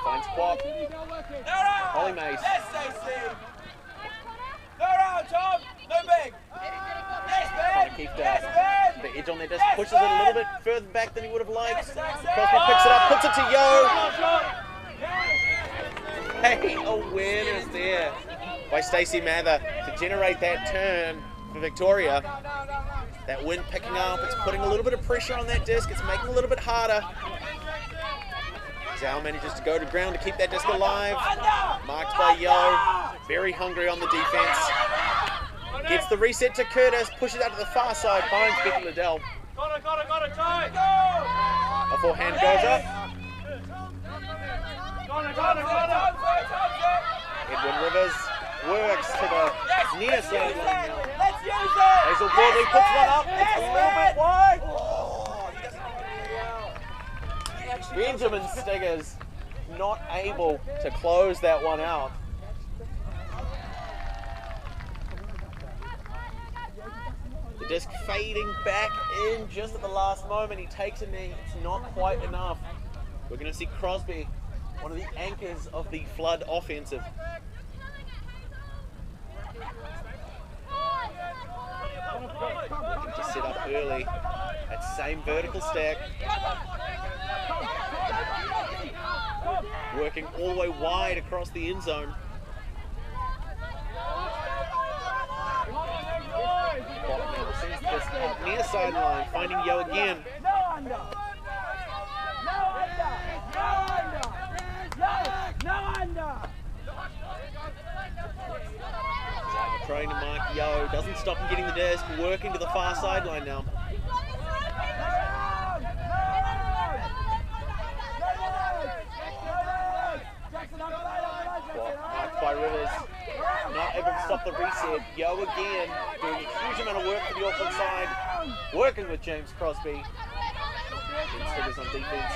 S2: Finds Quap. Holly Mace.
S5: Tom. No big.
S2: Trying to keep the edge on their disc, pushes it a little bit further back than he would have liked. Crosby picks it up, puts it to Yo. Hey, awareness there by Stacey Mather to generate that turn for Victoria. That wind picking up, it's putting a little bit of pressure on that disc, it's making it a little bit harder. Zhao manages to go to ground to keep that disc alive. Marked by Yo, very hungry on the defense. Gets the reset to Curtis, pushes out to the far side, finds Becky Liddell.
S5: Got it, tie.
S2: A forehand goes up. Edwin Rivers works to the near sideline now. Hazel Broadley puts one up, it's a little bit wide. Benjamin Stiggers not able to close that one out. The disc fading back in just at the last moment. He takes a knee, it's not quite enough. We're going to see Crosby, one of the anchors of the Flood offensive. Looking to set up early. That same vertical stack. Working all the way wide across the end zone. Near sideline, finding Yo again. Trying to mark Yo, doesn't stop him getting the disc, working to the far sideline now. Marked by Rivers, not able to stop the reset. Yo again, doing a huge amount of work for the Auckland side, working with James Crosby. Stiggers on defense.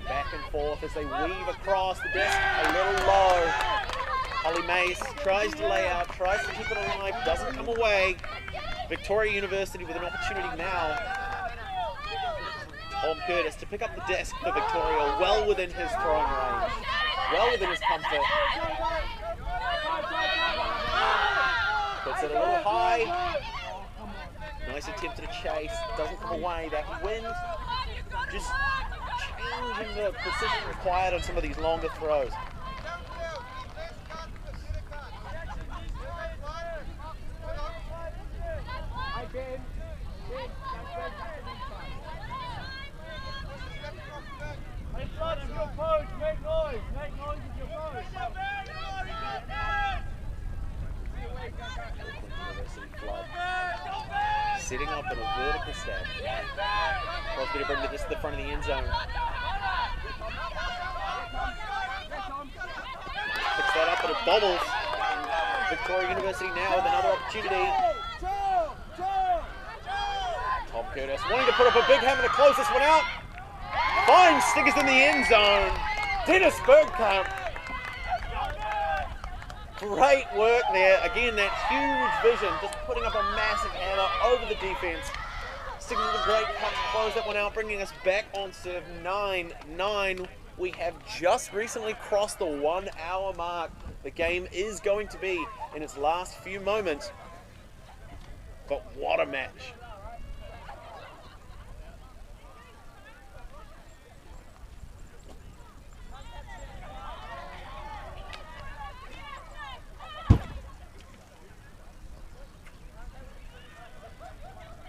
S2: Back and forth as they weave across the disc, a little low. Holly Mace tries to lay out, tries to keep it alive, doesn't come away. Victoria University with an opportunity now. Tom Curtis to pick up the disc for Victoria, well within his throwing range, well within his comfort. Puts it a little high. Nice attempt at a chase, doesn't come away. That wind just changing the precision required on some of these longer throws. Sitting up in a vertical stack. Crosby to bring this to the front of the end zone. Picks that up and it bobbles. Victoria University now with another opportunity. Tom Curtis wanting to put up a big hammer to close this one out. Finds Stiggers in the end zone. Dennis Bergkamp. Great work there. Again, that huge vision, just putting up a massive hammer over the defense. Stiggers with a great cut to close that one out, bringing us back on serve 9-9. We have just recently crossed the 1 hour mark. The game is going to be in its last few moments. But what a match.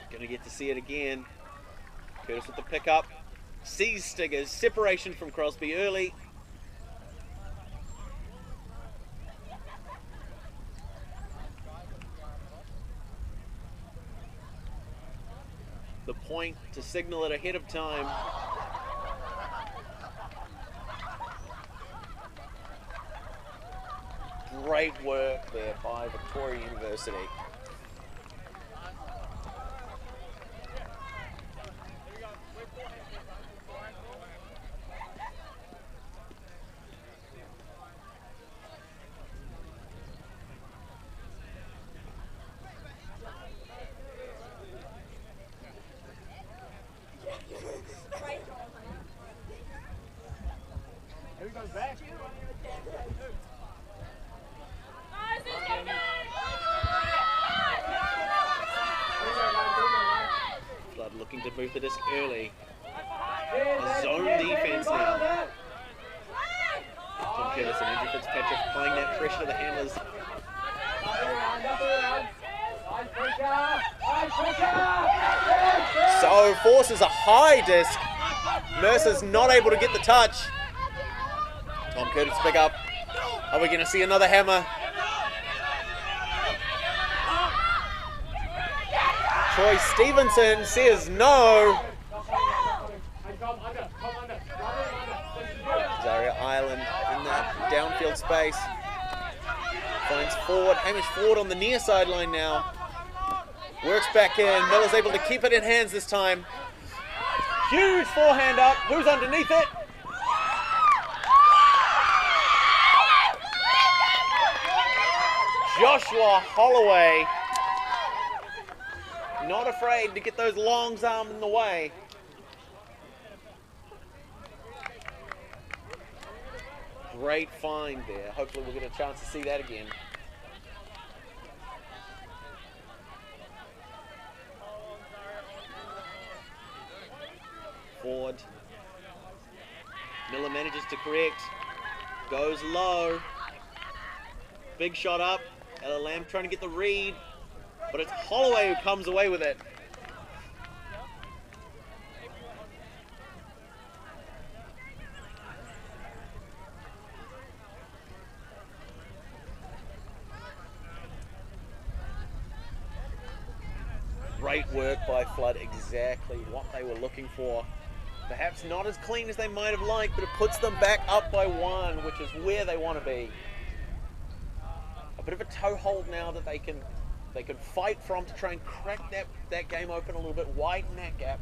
S2: Gonna get to see it again. Curtis with the pickup. Sees Stiggers. Separation from Crosby early. The point to signal it ahead of time. Great work there by Victoria University. Flood looking to move the disc early. A zone defense now. Tom Curtis and Andrew Fitzpatrick applying that pressure to the handlers. So forces a high disc. Mercer's not able to get the touch. Tom Curtis pick up. Are we going to see another hammer? Troy Stevenson says no. Zaria Ireland in that downfield space. Finds Ford. Hamish Ford on the near sideline now. Works back in. Miller's able to keep it in hands this time. Huge forehand up. Who's underneath it? Joshua Holloway. Not afraid to get those longs armed in the way. Great find there. Hopefully we'll get a chance to see that again. forward. Miller manages to correct. Goes low. Big shot up. Ella Lamb trying to get the read. But it's Holloway who comes away with it. Great work by Flood, exactly what they were looking for. Perhaps not as clean as they might have liked, but it puts them back up by 1, which is where they want to be. A bit of a toehold now that they can fight from to try and crack that game open a little bit, widen that gap.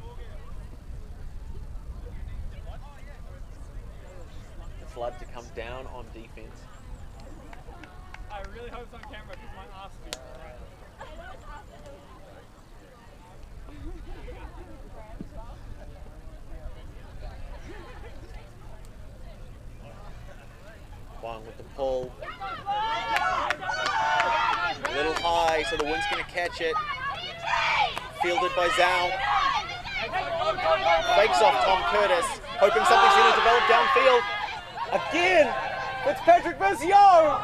S2: The Flood to come down on defense.
S3: I really hope it's on camera because my ass is
S2: Wang with the pull. A little high, so the wind's going to catch it. Fielded by Zhao. Fakes off Tom Curtis, hoping something's going to develop downfield. Again, Fitzpatrick versus Yo.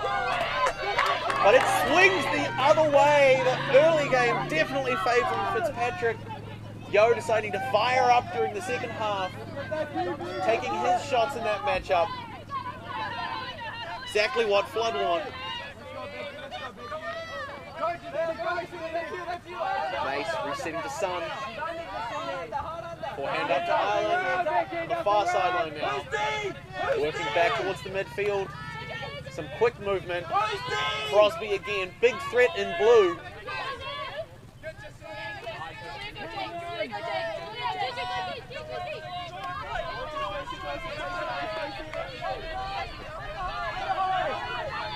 S2: But it swings the other way. The early game definitely favoring Fitzpatrick. Yo deciding to fire up during the second half, taking his shots in that matchup. Exactly what Flood want. Mace resetting to Sun. Forehand up to Ireland. On the far sideline now. Working back towards the midfield. Some quick movement. Crosby again. Big threat in blue.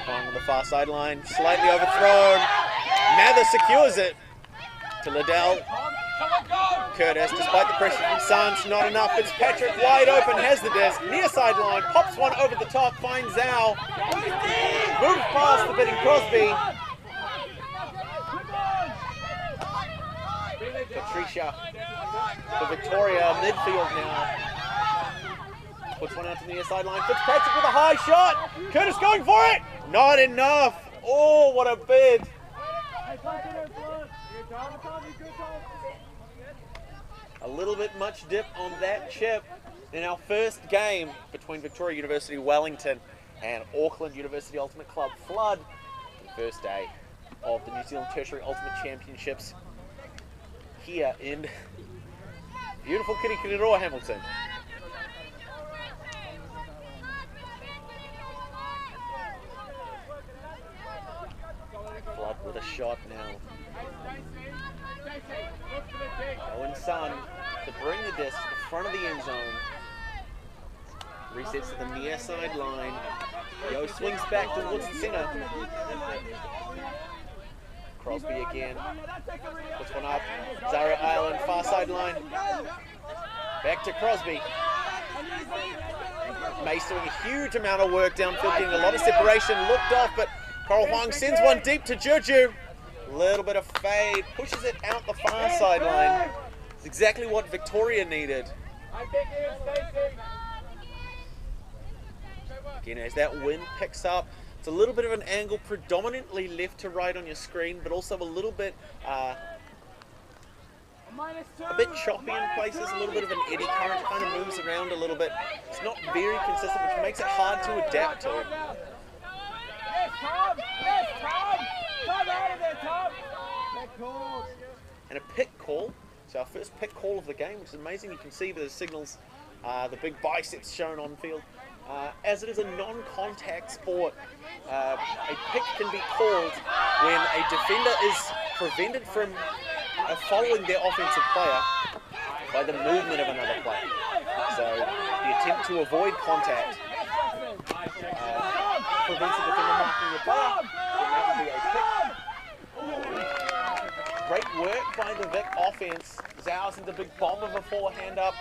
S2: On the far sideline, slightly overthrown. Mather secures it to Liddell. Curtis, despite the pressure from Suns, not enough. Fitzpatrick wide open, has the disc, near sideline, pops one over the top, finds Zhao. Moves past the bidding Crosby. Patricia for Victoria, midfield now. Puts one out to the near sideline. Fitzpatrick with a high shot. Curtis going for it. Not enough. Oh, what a bid. A little bit much dip on that chip in our first game between Victoria University Wellington and Auckland University Ultimate Club Flood. The first day of the New Zealand Tertiary Ultimate Championships here in beautiful Kirikiriroa, Hamilton. Flood with a shot now. Owen Sun to bring the disc to the front of the end zone. Resets to the near side line. Yo swings back towards the center. Crosby again. Puts one up. Zaria Island, far sideline. Back to Crosby. Mace doing a huge amount of work downfield, getting a lot of separation. Looked off, but Coral Huang sends one deep to Juju. Little bit of fade, pushes it out the far sideline. It's exactly what Victoria needed. Again, as that wind picks up, it's a little bit of an angle, predominantly left to right on your screen, but also a little bit choppy in places, a little bit of an eddy current, kind of moves around a little bit. It's not very consistent, which makes it hard to adapt to. And a pick call. So our first pick call of the game, which is amazing. You can see the signals, the big biceps shown on field. As it is a non-contact sport, a pick can be called when a defender is prevented from following their offensive player by the movement of another player. So the attempt to avoid contact prevents the defender marking the player, then that would be a pick. Great work by the Vic offense. Zhao sends a big bomb of a forehand up,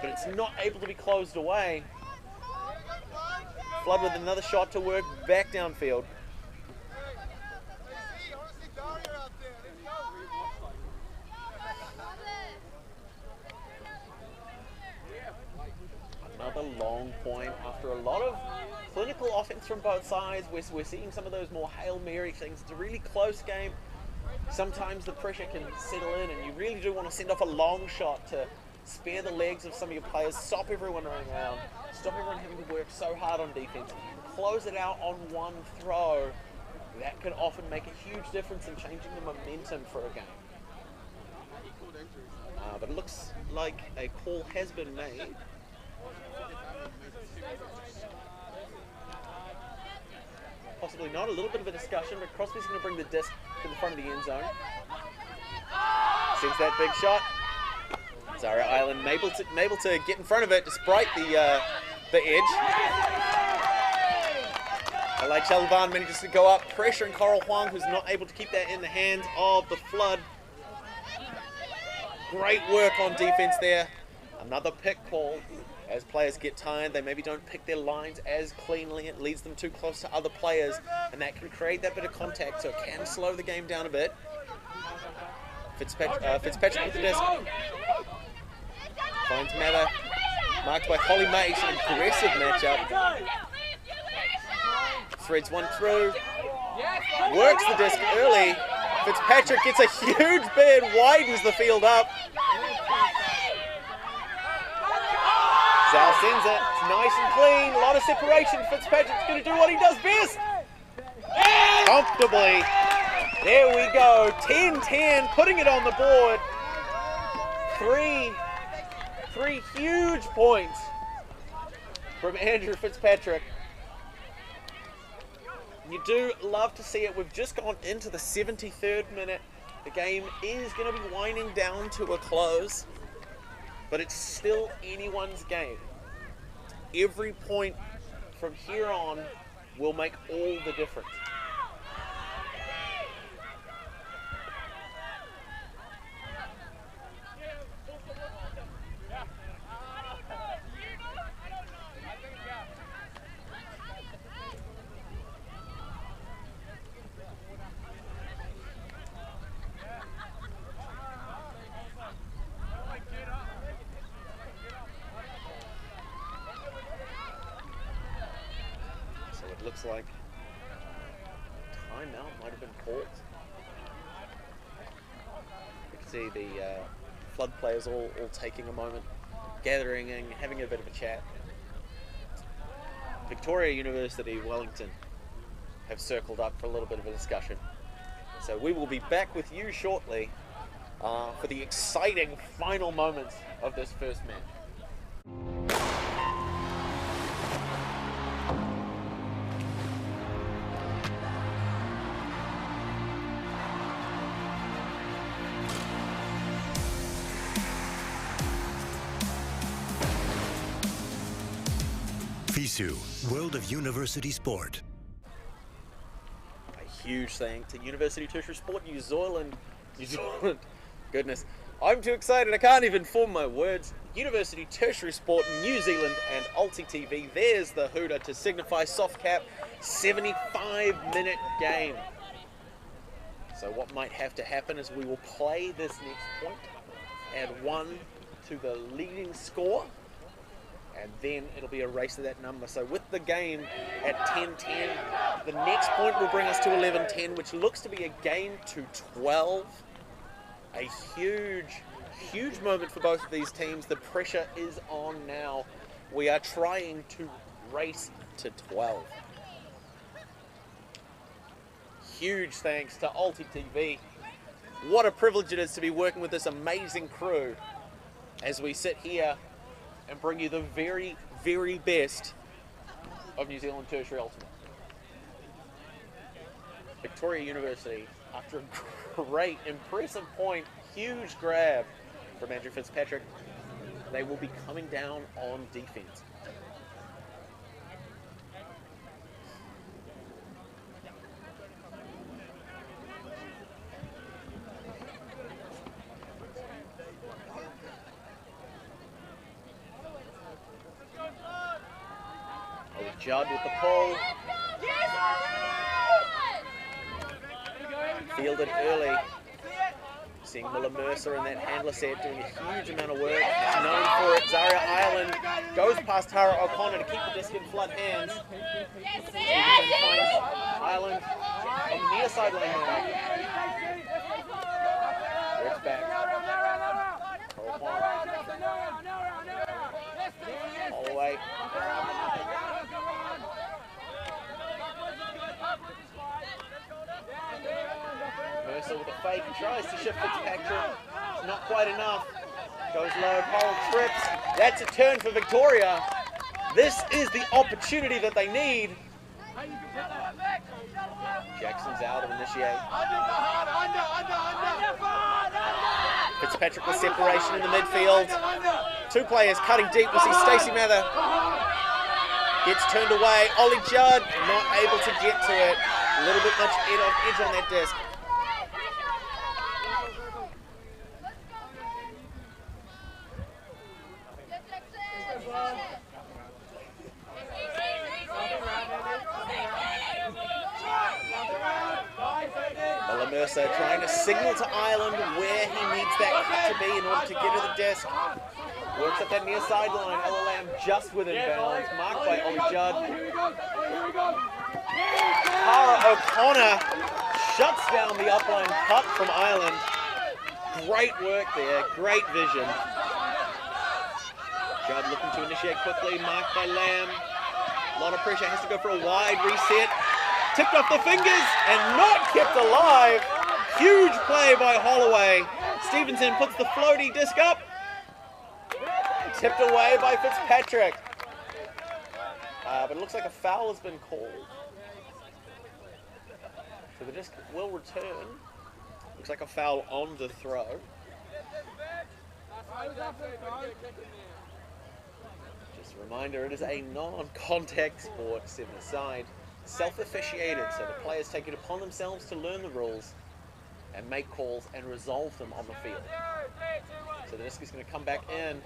S2: but it's not able to be closed away. Flood with another shot to work back downfield. long point after a lot of clinical offense from both sides. We're seeing some of those more Hail Mary things. It's a really close game. Sometimes the pressure can settle in and you really do want to send off a long shot to spare the legs of some of your players, stop everyone running around, stop everyone having to work so hard on defense, close it out on one throw. That can often make a huge difference in changing the momentum for a game. But it looks like a call has been made. Possibly not, a little bit of a discussion, but Crosby's going to bring the disc to the front of the end zone. Sends that big shot. Zaria Island able to get in front of it despite the edge. LA Chalvan manages to go up, pressuring Coral Huang, who's not able to keep that in the hands of the Flood. Great work on defense there. Another pick call. As players get tired, they maybe don't pick their lines as cleanly. It leads them too close to other players, and that can create that bit of contact, so it can slow the game down a bit. Fitzpatrick with the disc. Finds Matter. Marked by Holly Mace. An aggressive matchup. Threads one through. Works the disc early. Fitzpatrick gets a huge bid, widens the field up. Zal sends it. It's nice and clean. A lot of separation. Fitzpatrick's going to do what he does best. Comfortably. There we go. 10-10, putting it on the board. Three huge points from Andrew Fitzpatrick. You do love to see it. We've just gone into the 73rd minute. The game is going to be winding down to a close, but it's still anyone's game. Every point from here on will make all the difference. Looks like timeout might have been called. You can see the Flood players all taking a moment, gathering and having a bit of a chat. Victoria University, Wellington have circled up for a little bit of a discussion. So we will be back with you shortly for the exciting final moments of this first match.
S7: FISU, World of University Sport.
S2: A huge thank to University Tertiary Sport New Zealand. Goodness, I'm too excited, I can't even form my words. University Tertiary Sport New Zealand and Ulti TV. There's the hooter to signify soft cap. 75-minute game. So what might have to happen is we will play this next point, add 1 to the leading score, and then it'll be a race to that number. So with the game at 10-10, the next point will bring us to 11-10, which looks to be a game to 12. A huge moment for both of these teams. The pressure is on now. We are trying to race to 12. Huge thanks to Ulti TV. What a privilege it is to be working with this amazing crew as we sit here and bring you the very, very best of New Zealand Tertiary Ultimate. Victoria University, after a great, impressive point, huge grab from Andrew Fitzpatrick, they will be coming down on defense. Judd with the pull. Fielded early. Seeing Miller Mercer in that handler set doing a huge amount of work. He's known for it. Zaria Ireland goes past Tara O'Connor to keep the disc in Flood hands. Stevenson finds Ireland on the near sideline now. Works back. Holloway. Mercer with a fake, tries to shift Fitzpatrick. It's not quite enough. Goes low, Coral trips. That's a turn for Victoria. This is the opportunity that they need. Jackson's out of initiate. Fitzpatrick with separation in the midfield. Two players cutting deep. We see Stacey Mather gets turned away. Ollie Judd not able to get to it. A little bit much edge on that disc. Mercer trying to signal to Ireland where he needs that cut to be in order to get to the disc. Works up that near sideline. Ella Lamb just within bounds, marked by Ollie Judd. Tara O'Connor shuts down the upline cut from Ireland. Great work there, great vision. Judd looking to initiate quickly, marked by Lamb. A lot of pressure, has to go for a wide reset. Tipped off the fingers and not kept alive. Huge play by Holloway. Stevenson puts the floaty disc up. Tipped away by Fitzpatrick. But it looks like a foul has been called. So the disc will return. Looks like a foul on the throw. Just a reminder, it is a non-contact sport, 7-a-side. Self-officiated, so the players take it upon themselves to learn the rules and make calls and resolve them on the field. So the disc is going to come back in.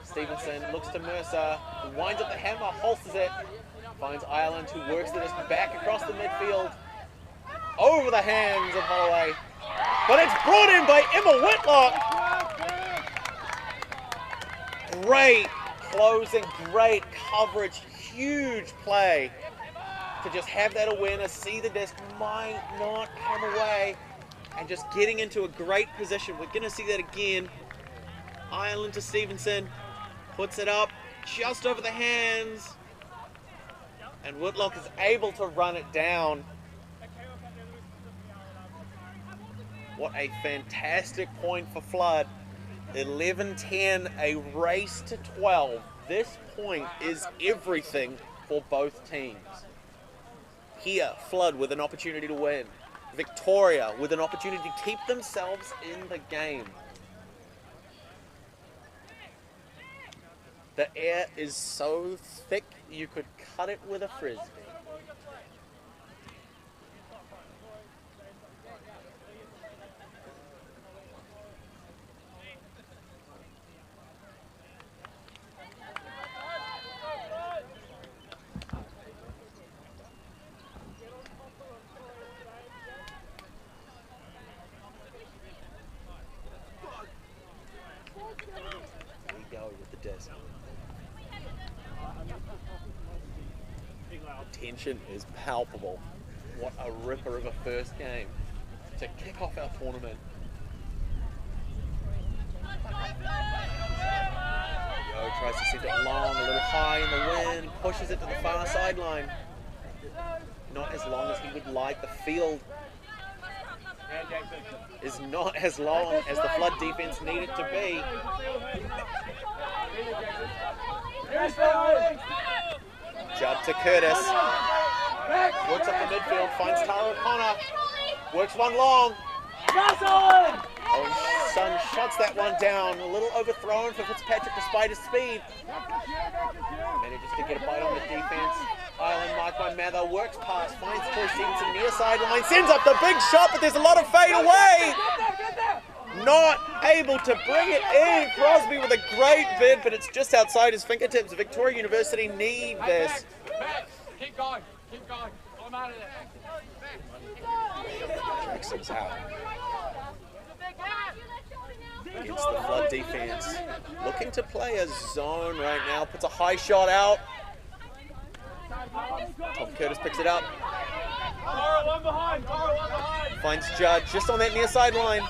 S2: Stevenson looks to Mercer, winds up the hammer, holsters it, finds Ireland, who works the disc back across the midfield, over the hands of Holloway. But it's brought in by Emma Whitlock. Great closing, great coverage, huge play. To just have that awareness, see the disc might not come away, and just getting into a great position. We're going to see that again. Ireland to Stevenson, puts it up just over the hands, and Whitlock is able to run it down. What a fantastic point for Flood. 11-10, a race to 12. This point is everything for both teams. Here, Flood with an opportunity to win. Victoria with an opportunity to keep themselves in the game. The air is so thick you could cut it with a frisbee. Tension is palpable. What a ripper of a first game to kick off our tournament. Yo tries to send it long, a little high in the wind, pushes it to the far sideline. Not as long as he would like. The field is not as long as the Flood defense need it to be. Judd to Curtis. Works up the midfield, finds Tara O'Connor. Works one long. Oh, Sun shuts that one down. A little overthrown for Fitzpatrick despite his speed. Manages to get a bite on the defense. Ireland marked by Mather. Works past, finds Troy Stevenson near sideline. Sends up the big shot, but there's a lot of fade away. Not able to bring it in. Crosby with a great bid, but it's just outside his fingertips. Victoria University need this.
S3: Keep going. Keep going. I'm out of there.
S2: Jackson's out. against the Flood defense. Looking to play a zone right now. Puts a high shot out. Tom Curtis picks it up. Finds Judd just on that near sideline.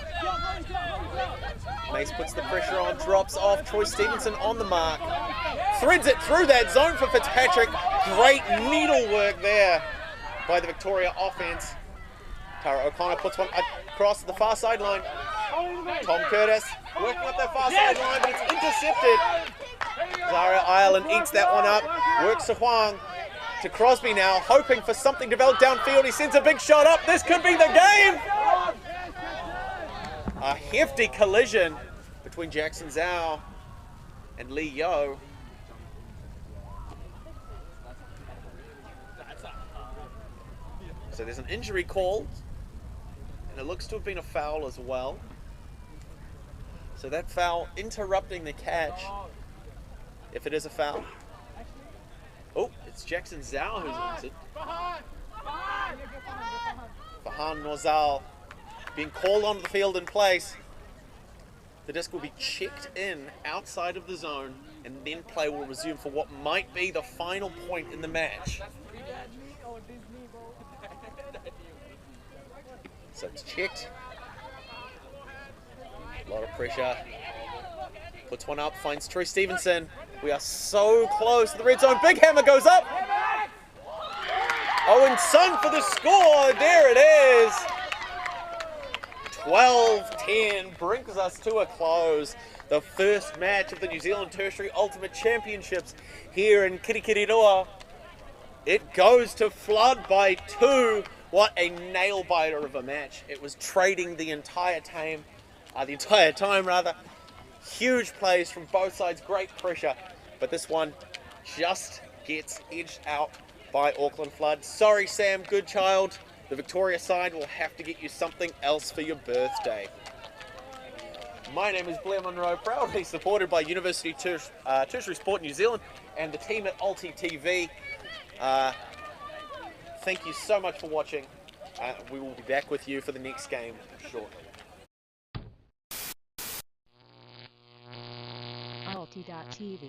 S2: Mace puts the pressure on, drops off. Troy Stevenson on the mark. Threads it through that zone for Fitzpatrick. Great needlework there by the Victoria offense. Tara O'Connor puts one across the far sideline. Tom Curtis working up that far sideline, but it's intercepted. Zaria Ireland eats that one up. Works to Huang. To Crosby now, hoping for something developed downfield. He sends a big shot up. This could be the game. A hefty collision between Jackson Zhao and Lee Yo. So there's an injury called, and it looks to have been a foul as well. So that foul interrupting the catch, if it is a foul. Oh, it's Jackson Zhao who's injured. Fahan Nozal being called onto the field in place. The disc will be checked in outside of the zone, and then play will resume for what might be the final point in the match. So it's checked. A lot of pressure. Puts one up, finds Troy Stevenson. We are so close to the red zone. Big hammer goes up. Owen Sun for the score. There it is. 12-10 brings us to a close. The first match of the New Zealand Tertiary Ultimate Championships here in Kirikiriroa. It goes to Flood by 2. What a nail biter of a match. It was trading the entire time. Huge plays from both sides, great pressure. But this one just gets edged out by Auckland Flood. Sorry, Sam Goodchild. The Victoria side will have to get you something else for your birthday. My name is Blair Munro, proudly supported by University Tertiary Sport New Zealand and the team at Ulti TV. Thank you so much for watching. We will be back with you for the next game shortly.
S8: Ulti.tv